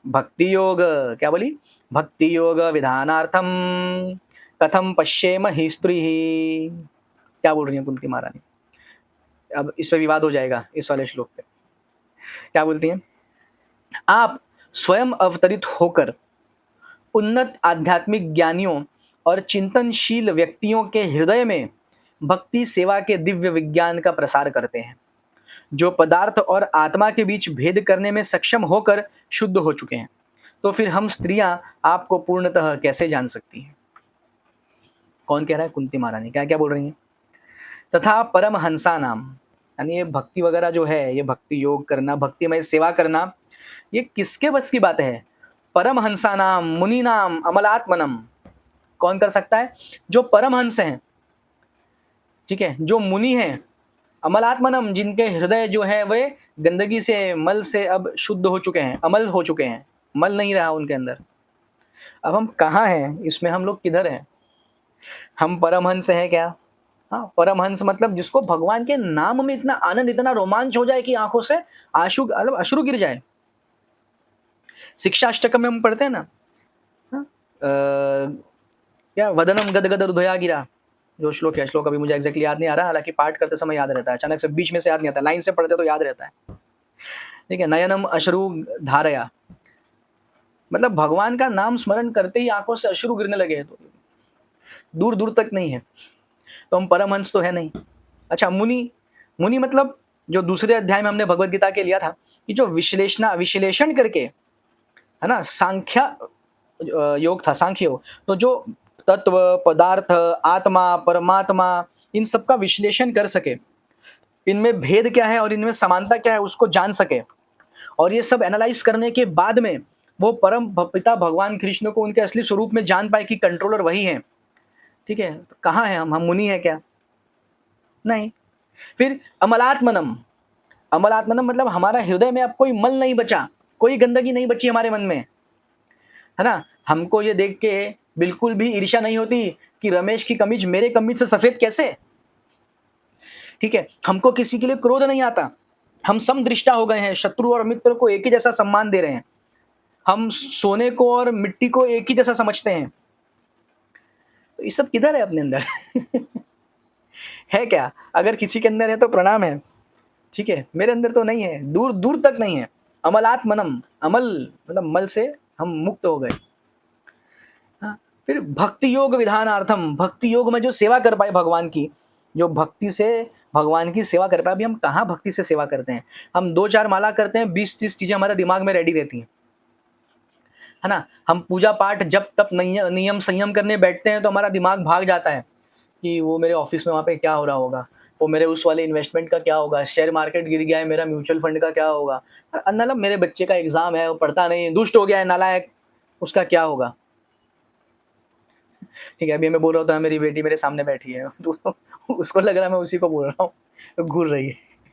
भक्ति योग, क्या बोली, भक्ति योग विधानार्थम कथम पश्येम हि स्त्री। क्या बोल रही है कुंती महारानी? अब इस पे विवाद हो जाएगा इस वाले श्लोक पे। क्या बोलती हैं? आप स्वयं अवतरित होकर उन्नत आध्यात्मिक ज्ञानियों और चिंतनशील व्यक्तियों के हृदय में भक्ति सेवा के दिव्य विज्ञान का प्रसार करते हैं, जो पदार्थ और आत्मा के बीच भेद करने में सक्षम होकर शुद्ध हो चुके हैं। तो फिर हम स्त्रियां आपको पूर्णतः कैसे जान सकती हैं? कौन कह रहा है? कुंती महारानी। क्या क्या बोल रही हैं? तथा परमहंसा नाम, यानी ये भक्ति वगैरह जो है, ये भक्ति योग करना, भक्तिमय सेवा करना, ये किसके बस की बात है? परमहंसा नाम मुनि नाम अमलात्मनम। कौन कर सकता है? जो परमहंस हैं, ठीक है, जो मुनि हैं, अमलात्मनम, जिनके हृदय जो है वे गंदगी से, मल से अब शुद्ध हो चुके हैं, अमल हो चुके हैं, मल नहीं रहा उनके अंदर। अब हम कहाँ हैं इसमें, हम लोग किधर हैं? हम परमहंस हैं क्या? हाँ, परमहंस मतलब जिसको भगवान के नाम में इतना आनंद, इतना रोमांच हो जाए कि आंखों से आंसू, मतलब अश्रु गिर जाए। शिक्षाष्टकम में हम पढ़ते हैं ना, हाँ, क्या वदनम गदगद हृदया गिरा, जो श्लोक है, श्लोक अभी मुझे एग्जैक्टली याद नहीं आ रहा, हालांकि पाठ करते समय याद रहता है, अचानक से बीच में से याद नहीं आता, लाइन से पढ़ते तो याद रहता है। ठीक है, नयनम अश्रु धारया, मतलब भगवान का नाम स्मरण करते ही आंखों से अश्रु गिरने लगे, तो दूर दूर तक नहीं है, तो हम परमहंस तो है नहीं। अच्छा, मुनि, मुनि मतलब जो दूसरे अध्याय में हमने भगवत गीता के लिया था कि जो विश्लेषण करके, है ना, सांख्य योग था, सांख्य योग, तो जो तत्व, पदार्थ, आत्मा, परमात्मा, इन सब का विश्लेषण कर सके, इनमें भेद क्या है और इनमें समानता क्या है उसको जान सके, और ये सब एनालाइज करने के बाद में वो परम पिता भगवान कृष्ण को उनके असली स्वरूप में जान पाए कि कंट्रोलर वही है। ठीक है, तो कहाँ है हम मुनि है क्या? नहीं। फिर अमलात्मनम, अमलात्मनम मतलब हमारा हृदय में अब कोई मल नहीं बचा, कोई गंदगी नहीं बची हमारे मन में, है ना? हमको ये देख के बिल्कुल भी ईर्ष्या नहीं होती कि रमेश की कमीज मेरे कमीज से सफेद कैसे। ठीक है, हमको किसी के लिए क्रोध नहीं आता, हम समदृष्टा हो गए हैं, शत्रु और मित्र को एक ही जैसा सम्मान दे रहे हैं, हम सोने को और मिट्टी को एक ही जैसा समझते हैं। तो ये सब किधर है अपने अंदर? है क्या? अगर किसी के अंदर है तो प्रणाम है, ठीक है, मेरे अंदर तो नहीं है, दूर दूर तक नहीं है। अमलात्मनम, अमल मतलब मल से हम मुक्त हो गए। हाँ, फिर भक्ति योग विधानार्थम, भक्ति योग में जो सेवा कर पाए भगवान की, जो भक्ति से भगवान की सेवा कर पाए। अभी हम कहाँ भक्ति से सेवा करते हैं? हम 2-4 माला करते हैं, 20-30 चीजें हमारे दिमाग में रेडी रहती हैं, है ना? हम पूजा पाठ जब तब नियम संयम करने बैठते हैं तो हमारा दिमाग भाग जाता है कि वो मेरे ऑफिस में वहाँ पे क्या हो रहा होगा, वो मेरे उस वाले इन्वेस्टमेंट का क्या होगा, शेयर मार्केट गिर गया है, मेरा म्यूचुअल फंड का क्या होगा, मतलब मेरे बच्चे का एग्जाम है, वो पढ़ता नहीं, दुष्ट हो गया है, नालायक, उसका क्या होगा। ठीक है, अभी मैं बोल रहा था, मेरी बेटी मेरे सामने बैठी है तो उसको लग रहा है मैं उसी को बोल रहा हूँ, तो घूर रही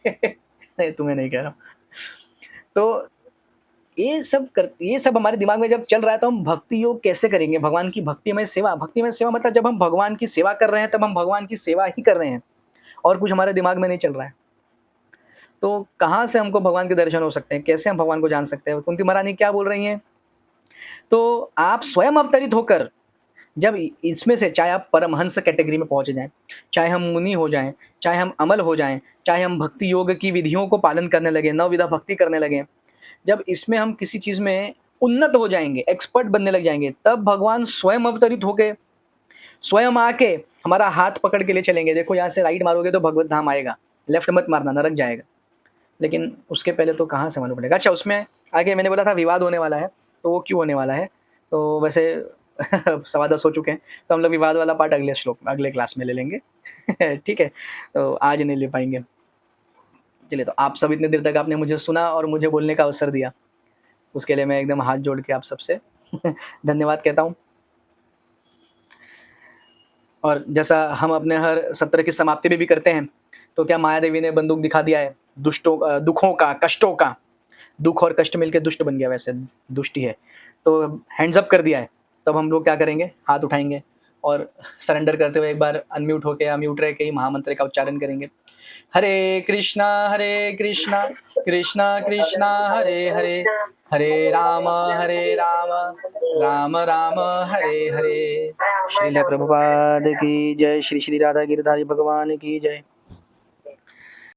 है। नहीं, तुम्हें नहीं कह रहा हूँ। तो ये सब हमारे दिमाग में जब चल रहा है तो हम भक्ति योग कैसे करेंगे? भगवान की भक्तिमय सेवा, भक्तिमय सेवा मतलब जब हम भगवान की सेवा कर रहे हैं तब हम भगवान की सेवा ही कर रहे हैं और कुछ हमारे दिमाग में नहीं चल रहा है। तो कहाँ से हमको भगवान के दर्शन हो सकते हैं? कैसे हम भगवान को जान सकते हैं? कुंती महारानी क्या बोल रही हैं? तो आप स्वयं अवतरित होकर जब इसमें से चाहे आप परमहंस कैटेगरी में पहुँच जाएँ, चाहे हम मुनि हो जाएँ, चाहे हम अमल हो जाएँ, चाहे हम भक्ति योग की विधियों को पालन करने लगें, नवविधा भक्ति करने लगें, जब इसमें हम किसी चीज़ में उन्नत हो जाएँगे, एक्सपर्ट बनने लग जाएँगे, तब भगवान स्वयं अवतरित होके, स्वयं आके हमारा हाथ पकड़ के ले चलेंगे। देखो यहाँ से राइट मारोगे तो भगवत धाम आएगा, लेफ्ट मत मारना, नरक जाएगा। लेकिन उसके पहले तो कहाँ से मालूम पड़ेगा? अच्छा, उसमें आगे मैंने बोला था विवाद होने वाला है, तो वो क्यों होने वाला है? तो वैसे 10:15 हो चुके हैं, तो हम लोग विवाद वाला पार्ट अगले क्लास में ले लेंगे। ठीक है? तो आज नहीं ले पाएँगे। चलिए, तो आप सब इतनी देर तक आपने मुझे सुना और मुझे बोलने का अवसर दिया। उसके लिए मैं एकदम हाथ जोड़ के आप सबसे धन्यवाद कहता हूँ। और जैसा हम अपने हर सत्र की समाप्ति में भी करते हैं, तो क्या माया देवी ने बंदूक दिखा दिया है दुखों का, कष्टों का। दुःख और कष्ट मिलके दुष्ट बन गया, वैसे दुष्ट ही है। तो हैंड्स अप कर दिया है, तब हम लोग क्या करेंगे? हाथ उठाएँगे और सरेंडर करते हुए एक बार अनम्यूट होके या म्यूट रह के ही महामंत्र का उच्चारण करेंगे। हरे कृष्णा कृष्णा कृष्णा हरे हरे, हरे राम राम राम हरे हरे। श्रील प्रभुपाद की जय। श्री श्री राधा गिरधारी भगवान की जय।